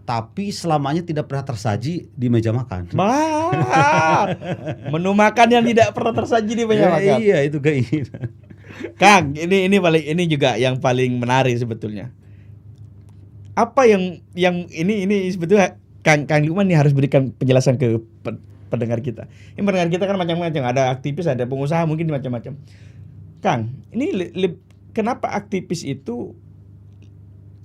tapi selamanya tidak pernah tersaji di meja makan. Menu makan yang tidak pernah tersaji di meja makan. Iya, itu keinginan. Kang, ini juga yang paling menarik sebetulnya. Apa yang ini sebetulnya Kang Lukman nih harus berikan penjelasan ke pendengar kita. Ini pendengar kita kan macam-macam, ada aktivis, ada pengusaha, mungkin macam-macam. Kang, ini kenapa aktivis itu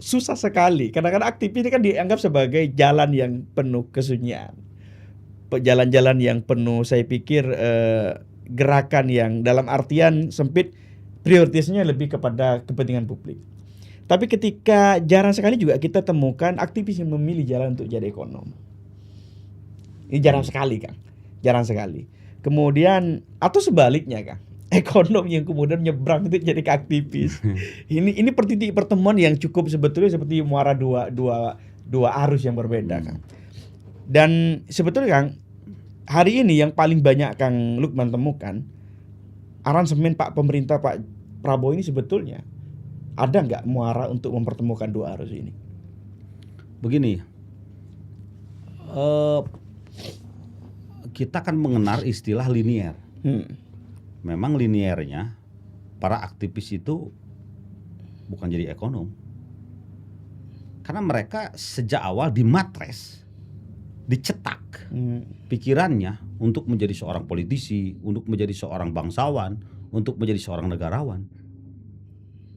susah sekali. Kadang-kadang aktivis ini kan dianggap sebagai jalan yang penuh kesunyian. Jalan-jalan yang penuh, saya pikir gerakan yang dalam artian sempit, prioritasnya lebih kepada kepentingan publik. Tapi ketika jarang sekali juga kita temukan aktivis yang memilih jalan untuk jadi ekonom. Ini jarang sekali, Kang. Jarang sekali. Kemudian atau sebaliknya, Kang, ekonom yang kemudian nyebrang itu jadi aktivis. Ini titik pertemuan yang cukup sebetulnya seperti muara dua arus yang berbeda, Kang. Dan sebetulnya, Kang, hari ini yang paling banyak Kang Lukman temukan, aransemen pemerintah Pak Prabowo ini sebetulnya ada nggak muara untuk mempertemukan dua arus ini? Begini, kita kan mengenal istilah linier. Memang liniernya para aktivis itu bukan jadi ekonom, karena mereka sejak awal dimatres, dicetak pikirannya untuk menjadi seorang politisi, untuk menjadi seorang bangsawan, untuk menjadi seorang negarawan,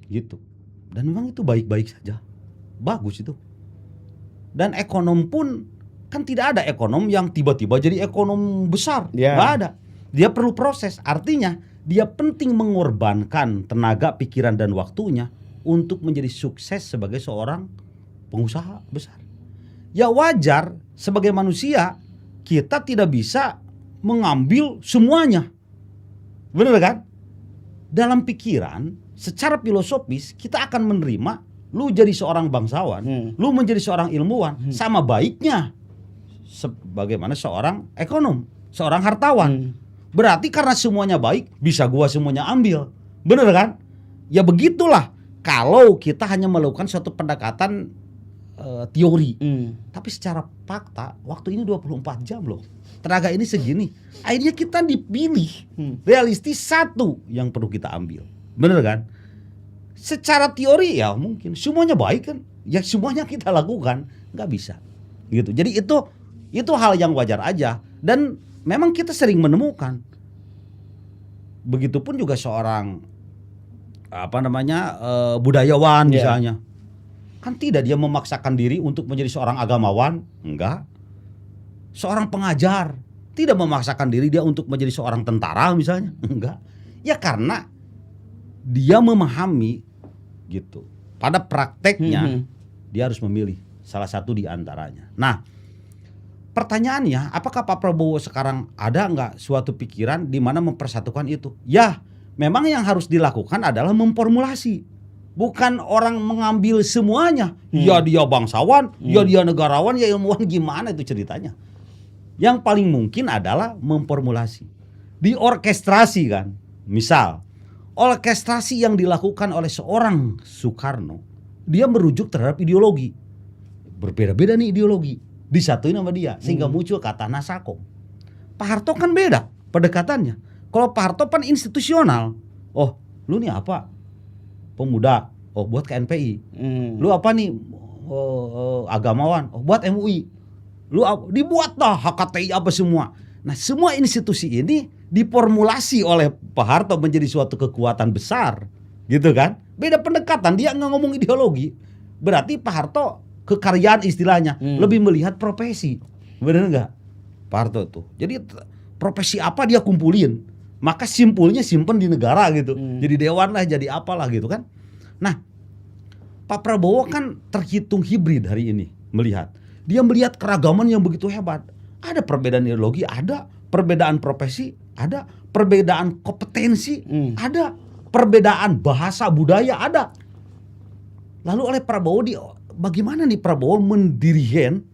gitu. Dan memang itu baik-baik saja, bagus itu. Dan ekonom pun kan tidak ada ekonom yang tiba-tiba jadi ekonom besar, nggak ada. Dia perlu proses, artinya dia penting mengorbankan tenaga, pikiran dan waktunya untuk menjadi sukses sebagai seorang pengusaha besar. Ya wajar, sebagai manusia kita tidak bisa mengambil semuanya, benar kan? Dalam pikiran, secara filosofis kita akan menerima lu jadi seorang bangsawan, lu menjadi seorang ilmuwan, sama baiknya sebagaimana seorang ekonom, seorang hartawan. Berarti karena semuanya baik, bisa gua semuanya ambil. Bener kan? Ya begitulah kalau kita hanya melakukan suatu pendekatan teori. Tapi secara fakta, waktu ini 24 jam loh. Tenaga ini segini. Akhirnya kita dipilih. Realistis satu yang perlu kita ambil. Bener kan? Secara teori ya mungkin semuanya baik kan. Ya semuanya kita lakukan. Nggak bisa. Gitu. Jadi itu hal yang wajar aja. Dan memang kita sering menemukan. Begitupun juga seorang budayawan misalnya. Kan tidak dia memaksakan diri untuk menjadi seorang agamawan, enggak. Seorang pengajar tidak memaksakan diri dia untuk menjadi seorang tentara misalnya, enggak. Ya karena dia memahami gitu. Pada prakteknya dia harus memilih salah satu di antaranya. Nah, pertanyaannya, apakah Pak Prabowo sekarang ada enggak suatu pikiran di mana mempersatukan itu? Ya, memang yang harus dilakukan adalah memformulasi. Bukan orang mengambil semuanya. Ya dia bangsawan, ya dia negarawan, ya ilmuwan, gimana itu ceritanya. Yang paling mungkin adalah memformulasi. Diorkestrasi kan. Misal, orkestrasi yang dilakukan oleh seorang Soekarno, dia merujuk terhadap ideologi. Berbeda-beda nih ideologi. Disatuin sama dia sehingga muncul kata Nasakom. Pak Harto kan beda pendekatannya. Kalau Pak Harto kan institusional. Oh, lu nih apa? Pemuda, oh buat KNPI. Lu apa nih? Agamawan, oh buat MUI. Lu dibuat dah HKTI apa semua. Nah, semua institusi ini diformulasi oleh Pak Harto menjadi suatu kekuatan besar, gitu kan? Beda pendekatan, dia nggak ngomong ideologi. Berarti Pak Harto kekaryaan istilahnya lebih melihat profesi, benar nggak? Pak Harto tuh. Jadi profesi apa dia kumpulin? Maka simpulnya simpen di negara gitu. Jadi dewan lah, jadi apalah gitu kan. Nah, Pak Prabowo kan terhitung hibrid hari ini melihat. Dia melihat keragaman yang begitu hebat. Ada perbedaan ideologi, ada perbedaan profesi, ada perbedaan kompetensi, ada perbedaan bahasa budaya, ada. Lalu oleh Prabowo bagaimana nih Prabowo mendirigen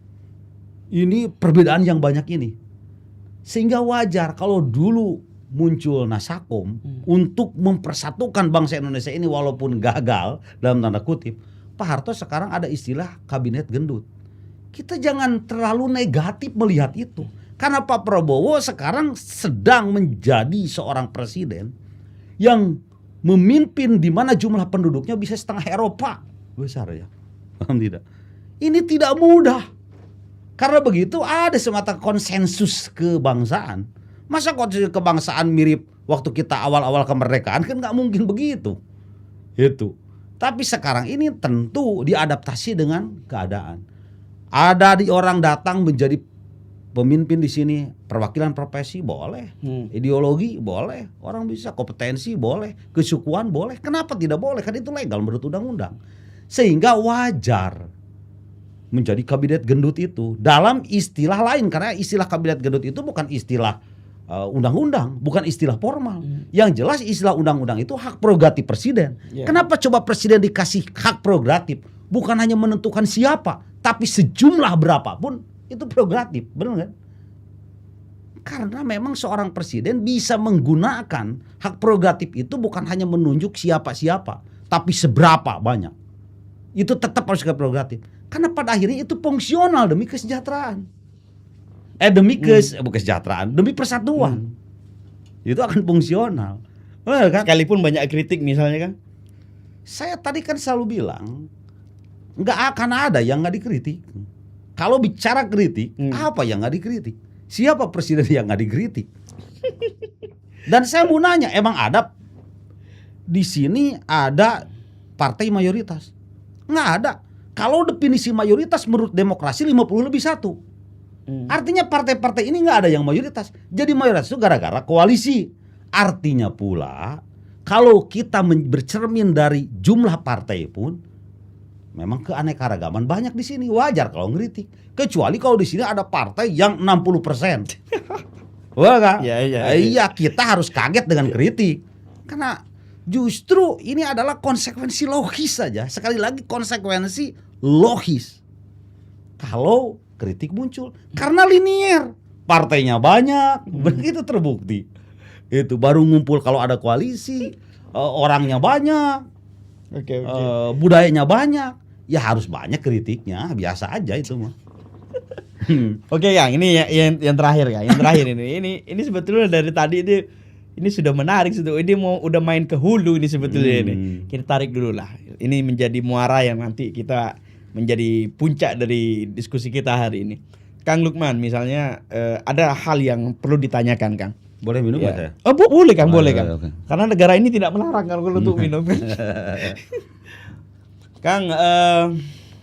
ini perbedaan yang banyak ini. Sehingga wajar kalau dulu muncul Nasakom untuk mempersatukan bangsa Indonesia ini walaupun gagal dalam tanda kutip. Pak Harto sekarang ada istilah kabinet gendut. Kita jangan terlalu negatif melihat itu. Karena Pak Prabowo sekarang sedang menjadi seorang presiden yang memimpin di mana jumlah penduduknya bisa setengah Eropa. Besar ya. Paham tidak? Ini tidak mudah. Karena begitu ada semacam konsensus kebangsaan. Masa konsensus kebangsaan mirip waktu kita awal-awal kemerdekaan kan nggak mungkin begitu. Itu. Tapi sekarang ini tentu diadaptasi dengan keadaan. Ada di orang datang menjadi pemimpin di sini, perwakilan profesi boleh, ideologi boleh, orang bisa, kompetensi boleh, kesukuan boleh. Kenapa tidak boleh? Kan itu legal menurut undang-undang. Sehingga wajar menjadi kabinet gendut itu dalam istilah lain, karena istilah kabinet gendut itu bukan istilah undang-undang, bukan istilah formal. Yang jelas istilah undang-undang itu hak prerogatif presiden. Kenapa coba presiden dikasih hak prerogatif? Bukan hanya menentukan siapa, tapi sejumlah berapapun itu prerogatif, benar kan? Karena memang seorang presiden bisa menggunakan hak prerogatif itu bukan hanya menunjuk siapa-siapa, tapi seberapa banyak. Itu tetap harus hak prerogatif. Karena pada akhirnya itu fungsional demi kesejahteraan. Bukan kesejahteraan, demi persatuan. Itu akan fungsional. Benar kan? Sekalipun banyak kritik misalnya kan. Saya tadi kan selalu bilang, nggak akan ada yang nggak dikritik. Kalau bicara kritik, apa yang nggak dikritik? Siapa presiden yang nggak dikritik? Dan saya mau nanya, emang ada di sini ada partai mayoritas? Nggak ada. Kalau definisi mayoritas menurut demokrasi 50+1. Artinya partai-partai ini nggak ada yang mayoritas. Jadi mayoritas itu gara-gara koalisi. Artinya pula, kalau kita bercermin dari jumlah partai pun, memang keanekaragaman banyak di sini, wajar kalau ngeritik. Kecuali kalau di sini ada partai yang 60%. Wah kan? Iya, kita harus kaget dengan kritik. Karena justru ini adalah konsekuensi logis saja. Sekali lagi konsekuensi logis. Kalau kritik muncul karena linier, partainya banyak, begitu terbukti. Itu baru ngumpul kalau ada koalisi, orangnya banyak. Budayanya banyak, ya harus banyak kritiknya, biasa aja itu mah. Oke, yang ini yang terakhir ya, yang terakhir ini sebetulnya dari tadi ini sudah menarik, ini udah main ke hulu ini sebetulnya ini. Kita tarik dulu lah. Ini menjadi muara yang nanti kita menjadi puncak dari diskusi kita hari ini. Kang Lukman, misalnya ada hal yang perlu ditanyakan, Kang. Boleh minum ya? Saya? Oh, boleh Kang, boleh Kang. Okay. Karena negara ini tidak melarang kalau untuk minum. Kang,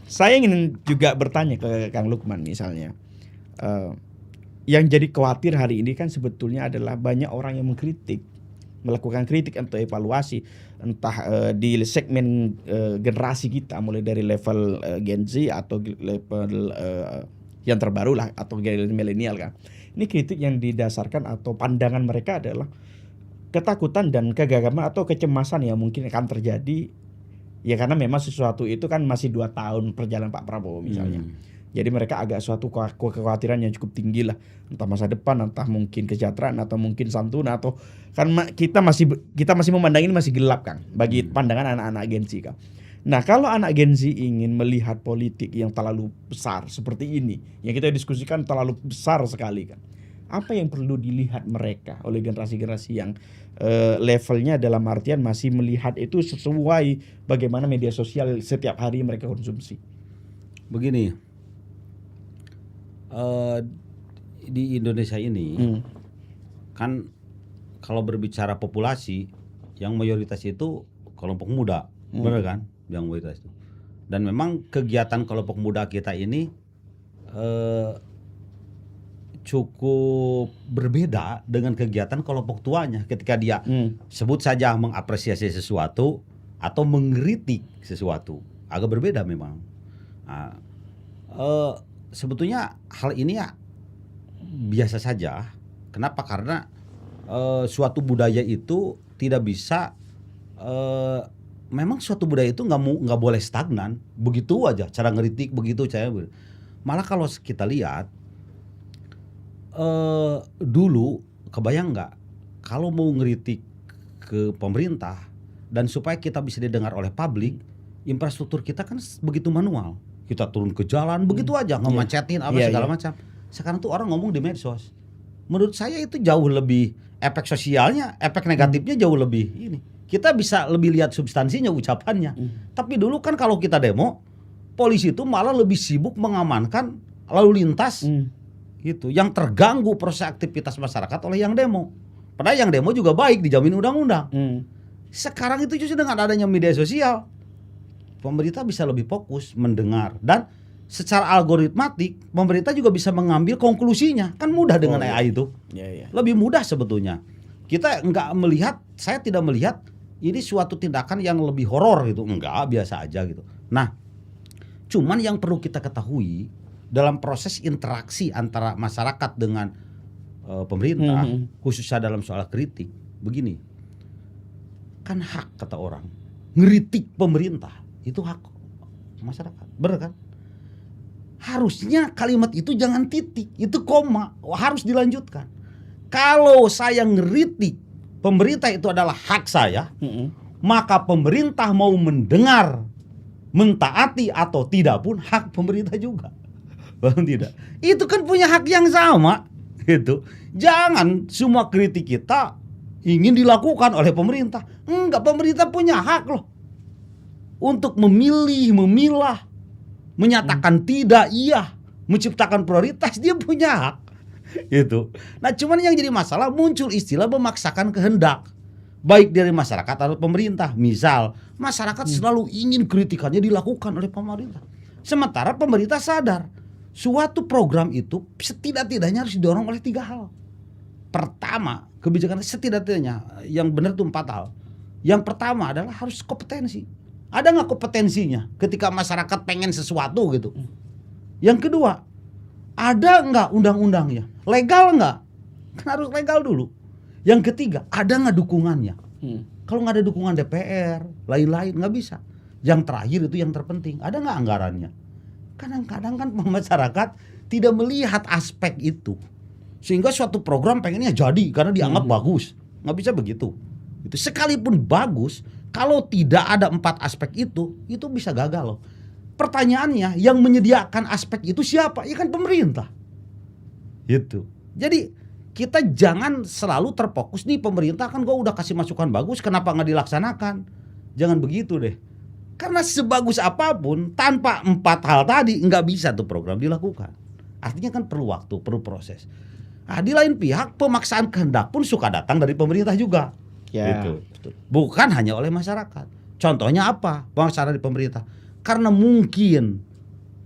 saya ingin juga bertanya ke Kang Lukman misalnya. Yang jadi khawatir hari ini kan sebetulnya adalah banyak orang yang mengkritik, melakukan kritik atau evaluasi entah di segmen generasi kita, mulai dari level Gen Z atau level yang terbaru lah atau milenial kan. Ini kritik yang didasarkan atau pandangan mereka adalah ketakutan dan kegagaman atau kecemasan yang mungkin akan terjadi ya karena memang sesuatu itu kan masih 2 tahun perjalanan Pak Prabowo misalnya. Jadi mereka agak suatu kekhawatiran yang cukup tinggi lah, entah masa depan, entah mungkin kesejahteraan atau mungkin santuna atau kan kita masih memandang ini masih gelap Kang bagi pandangan anak-anak Gen Z Kang. Nah, kalau anak Gen Z ingin melihat politik yang terlalu besar seperti ini, yang kita diskusikan terlalu besar sekali kan, apa yang perlu dilihat mereka oleh generasi-generasi yang levelnya dalam artian masih melihat itu sesuai bagaimana media sosial setiap hari mereka konsumsi? Begini, di Indonesia ini kan kalau berbicara populasi yang mayoritas itu kelompok muda, benar kan? Yang mayoritas itu. Dan memang kegiatan kelompok muda kita ini cukup berbeda dengan kegiatan kelompok tuanya ketika dia sebut saja mengapresiasi sesuatu atau mengkritik sesuatu, agak berbeda memang. Nah, sebetulnya hal ini ya biasa saja. Kenapa? Karena suatu budaya itu tidak bisa memang suatu budaya itu nggak boleh stagnan begitu aja cara ngeritik begitu saya. Malah kalau kita lihat dulu kebayang nggak kalau mau ngeritik ke pemerintah dan supaya kita bisa didengar oleh publik, infrastruktur kita kan begitu manual, kita turun ke jalan begitu aja ngemacetin segala macam. Sekarang tuh orang ngomong di medsos. Menurut saya itu jauh lebih efek sosialnya, efek negatifnya jauh lebih ini. Kita bisa lebih lihat substansinya, ucapannya. Tapi dulu kan kalau kita demo, polisi itu malah lebih sibuk mengamankan lalu lintas gitu, yang terganggu proses aktivitas masyarakat oleh yang demo. Padahal yang demo juga baik, dijamin undang-undang. Sekarang itu justru dengan adanya media sosial, pemerintah bisa lebih fokus mendengar, dan secara algoritmatik pemerintah juga bisa mengambil konklusinya. Kan mudah dengan AI itu. Lebih mudah sebetulnya. Kita saya tidak melihat ini suatu tindakan yang lebih horor gitu. Enggak, biasa aja gitu. Nah, cuman yang perlu kita ketahui dalam proses interaksi antara masyarakat dengan pemerintah, khususnya dalam soal kritik, begini. Kan hak kata orang. Ngeritik pemerintah itu hak masyarakat. Benar kan? Harusnya kalimat itu jangan titik, itu koma, harus dilanjutkan. Kalau saya ngeritik pemerintah itu adalah hak saya, maka pemerintah mau mendengar, mentaati atau tidak pun hak pemerintah juga. Bang, tidak. Itu kan punya hak yang sama. Gitu. Jangan semua kritik kita ingin dilakukan oleh pemerintah. Enggak, pemerintah punya hak loh untuk memilih, memilah, menyatakan tidak, iya, menciptakan prioritas, dia punya hak. Gitu. Nah, cuman yang jadi masalah muncul istilah memaksakan kehendak, baik dari masyarakat atau pemerintah. Misal, masyarakat selalu ingin kritikannya dilakukan oleh pemerintah. Sementara pemerintah sadar suatu program itu setidak-tidaknya harus didorong oleh 3 hal. Pertama, kebijakan setidak-tidaknya yang benar itu 4 hal. Yang pertama adalah harus kompetensi. Ada nggak kompetensinya ketika masyarakat pengen sesuatu gitu? Yang kedua, ada nggak undang-undangnya? Legal nggak? Kan harus legal dulu. Yang ketiga, ada nggak dukungannya? Kalau nggak ada dukungan DPR, lain-lain nggak bisa. Yang terakhir itu yang terpenting, ada nggak anggarannya? Kadang-kadang kan masyarakat tidak melihat aspek itu, sehingga suatu program pengennya jadi karena dianggap bagus. Nggak bisa begitu. Itu sekalipun bagus, kalau tidak ada 4 aspek itu bisa gagal loh. Pertanyaannya, yang menyediakan aspek itu siapa? Ya kan pemerintah. Gitu. Jadi kita jangan selalu terfokus nih pemerintah kan gua udah kasih masukan bagus, kenapa nggak dilaksanakan? Jangan begitu deh. Karena sebagus apapun tanpa 4 hal tadi nggak bisa tuh program dilakukan. Artinya kan perlu waktu, perlu proses. Nah, di lain pihak pemaksaan kehendak pun suka datang dari pemerintah juga. Gitu. Bukan hanya oleh masyarakat. Contohnya apa? Pemaksaan dari pemerintah. Karena mungkin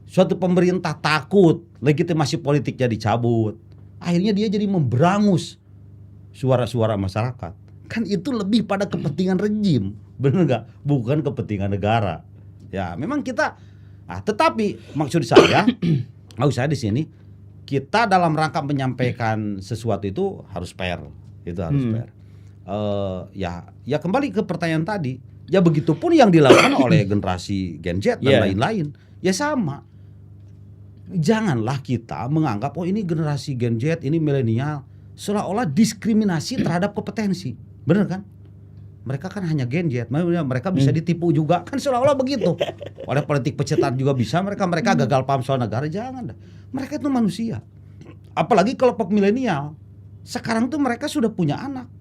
suatu pemerintah takut legitimasi politiknya dicabut. Akhirnya dia jadi memberangus suara-suara masyarakat. Kan itu lebih pada kepentingan rejim. Benar nggak? Bukan kepentingan negara. Ya, memang kita. Tetapi maksud saya di sini kita dalam rangka menyampaikan sesuatu itu harus fair. Itu harus fair. Ya kembali ke pertanyaan tadi. Ya begitupun yang dilakukan oleh generasi Gen Z dan lain-lain. Ya sama. Janganlah kita menganggap ini generasi Gen Z, ini milenial, seolah-olah diskriminasi terhadap kompetensi. Benar kan? Mereka kan hanya Gen Z, mereka bisa ditipu juga, kan seolah-olah begitu. Oleh politik pencitraan juga bisa, mereka gagal paham soal negara. Jangan dah. Mereka itu manusia. Apalagi kelompok milenial. Sekarang tuh mereka sudah punya anak.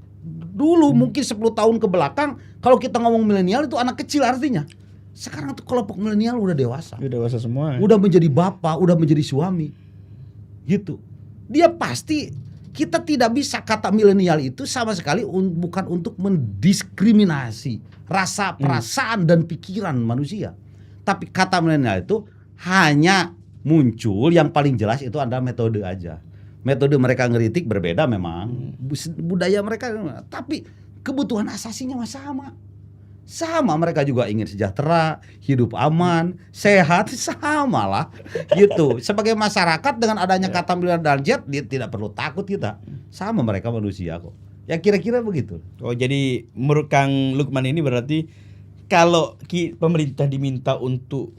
Dulu mungkin 10 tahun ke belakang kalau kita ngomong milenial itu anak kecil artinya. Sekarang tuh kelompok milenial udah dewasa. Udah dewasa semua. Udah menjadi bapak, udah menjadi suami. Gitu. Dia pasti, kita tidak bisa kata milenial itu sama sekali bukan untuk mendiskriminasi rasa, perasaan dan pikiran manusia. Tapi kata milenial itu hanya muncul yang paling jelas itu adalah metode aja. Metode mereka ngeritik berbeda memang, budaya mereka, tapi kebutuhan asasinya sama. Sama, mereka juga ingin sejahtera, hidup aman, sehat, sama lah gitu. Sebagai masyarakat dengan adanya kata milenial dan Z, dia tidak perlu takut kita. Sama, mereka manusia kok. Ya kira-kira begitu. Oh, jadi menurut Kang Lukman ini berarti kalau pemerintah diminta untuk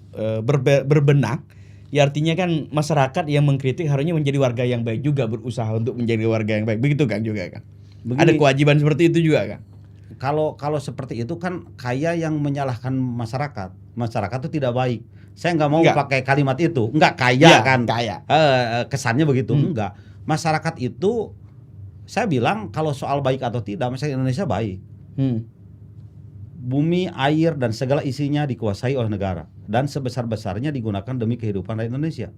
berbenah, ya artinya kan masyarakat yang mengkritik harusnya menjadi warga yang baik juga, berusaha untuk menjadi warga yang baik. Begitu kan juga kan? Ada kewajiban seperti itu juga kan? Kalau seperti itu kan kayak yang menyalahkan masyarakat. Masyarakat itu tidak baik. Saya nggak mau pakai kalimat itu. Enggak kan? Kaya. Kesannya begitu. Enggak. Masyarakat itu, saya bilang kalau soal baik atau tidak, masyarakat Indonesia baik. Bumi, air dan segala isinya dikuasai oleh negara dan sebesar-besarnya digunakan demi kehidupan rakyat Indonesia.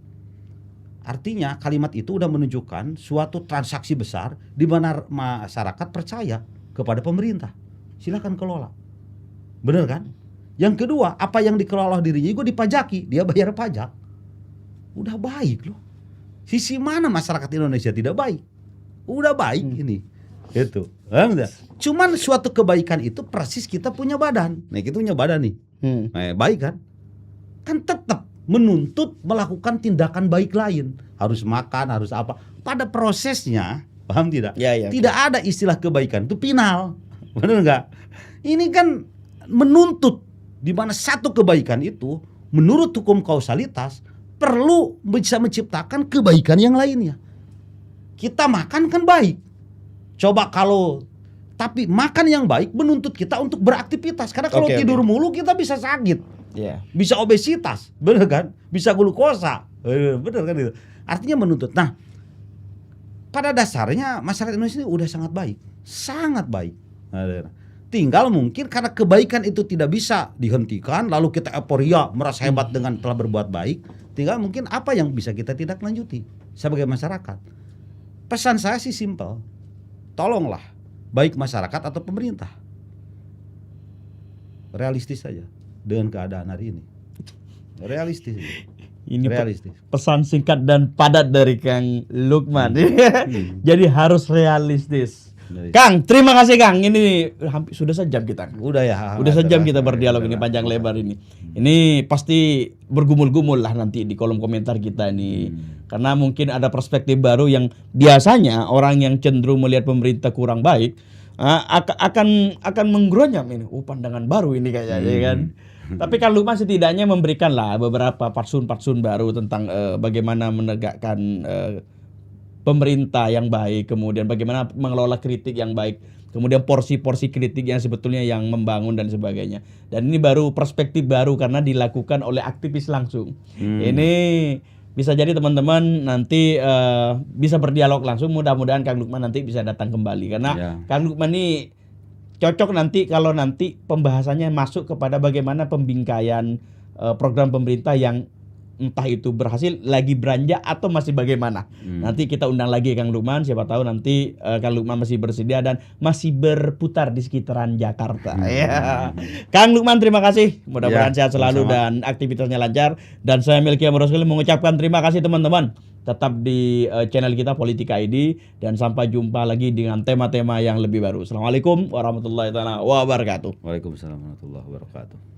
Artinya kalimat itu udah menunjukkan suatu transaksi besar di mana masyarakat percaya kepada pemerintah. Silakan kelola. Benar kan? Yang kedua, apa yang dikelola dirinya juga dipajaki, dia bayar pajak. Udah baik loh. Sisi mana masyarakat Indonesia tidak baik? Udah baik ini. Itu. Cuman suatu kebaikan itu persis kita punya badan. Nah, kita punya badan nih. Baik kan? Kan tetap menuntut melakukan tindakan baik lain. Harus makan, harus apa. Pada prosesnya, paham tidak? Ya. Tidak ada istilah kebaikan, itu final. Benar enggak? Ini kan menuntut di mana satu kebaikan itu menurut hukum kausalitas perlu bisa menciptakan kebaikan yang lainnya. Kita makan kan baik. Coba kalau tapi makan yang baik menuntut kita untuk beraktivitas. Karena kalau tidur mulu kita bisa sakit. Bisa obesitas, benar kan? Bisa glukosa. Benar kan itu? Artinya menuntut. Nah, pada dasarnya masyarakat Indonesia ini udah sangat baik. Sangat baik. Tinggal mungkin karena kebaikan itu tidak bisa dihentikan, lalu kita euforia merasa hebat dengan telah berbuat baik. Tinggal mungkin apa yang bisa kita tindak lanjuti sebagai masyarakat. Pesan saya sih simpel. Tolonglah, baik masyarakat atau pemerintah, realistis saja dengan keadaan hari ini. Realistis. Ini realistis. Pesan singkat dan padat dari Kang Lukman. Jadi harus realistis. Kang, terima kasih Kang. Ini hampir sudah sejam kita. Udah ya. Udah sejam kita berdialog ini panjang lebar ini. Ini pasti bergumul-gumul lah nanti di kolom komentar kita ini. Karena mungkin ada perspektif baru yang biasanya orang yang cenderung melihat pemerintah kurang baik akan menggeronyam ini. Pandangan baru ini kayaknya kan. Tapi Kang Lukman setidaknya memberikan lah beberapa fatsun-fatsun baru tentang bagaimana menegakkan pemerintah yang baik, kemudian bagaimana mengelola kritik yang baik, kemudian porsi-porsi kritik yang sebetulnya yang membangun dan sebagainya. Dan ini baru perspektif baru karena dilakukan oleh aktivis langsung. Ini bisa jadi teman-teman nanti bisa berdialog langsung. Mudah-mudahan Kang Lukman nanti bisa datang kembali karena Kang Lukman ini cocok nanti kalau nanti pembahasannya masuk kepada bagaimana pembingkaian program pemerintah yang entah itu berhasil lagi beranjak atau masih bagaimana. Nanti kita undang lagi Kang Lukman, siapa tahu nanti Kang Lukman masih bersedia dan masih berputar di sekitaran Jakarta. Kang Lukman terima kasih. Mudah-mudahan sehat selalu dan aktivitasnya lancar. Dan saya Melki Amroskeli mengucapkan terima kasih teman-teman. Tetap di channel kita Politika ID dan sampai jumpa lagi dengan tema-tema yang lebih baru. Assalamualaikum warahmatullahi wabarakatuh. Waalaikumsalam warahmatullahi wabarakatuh.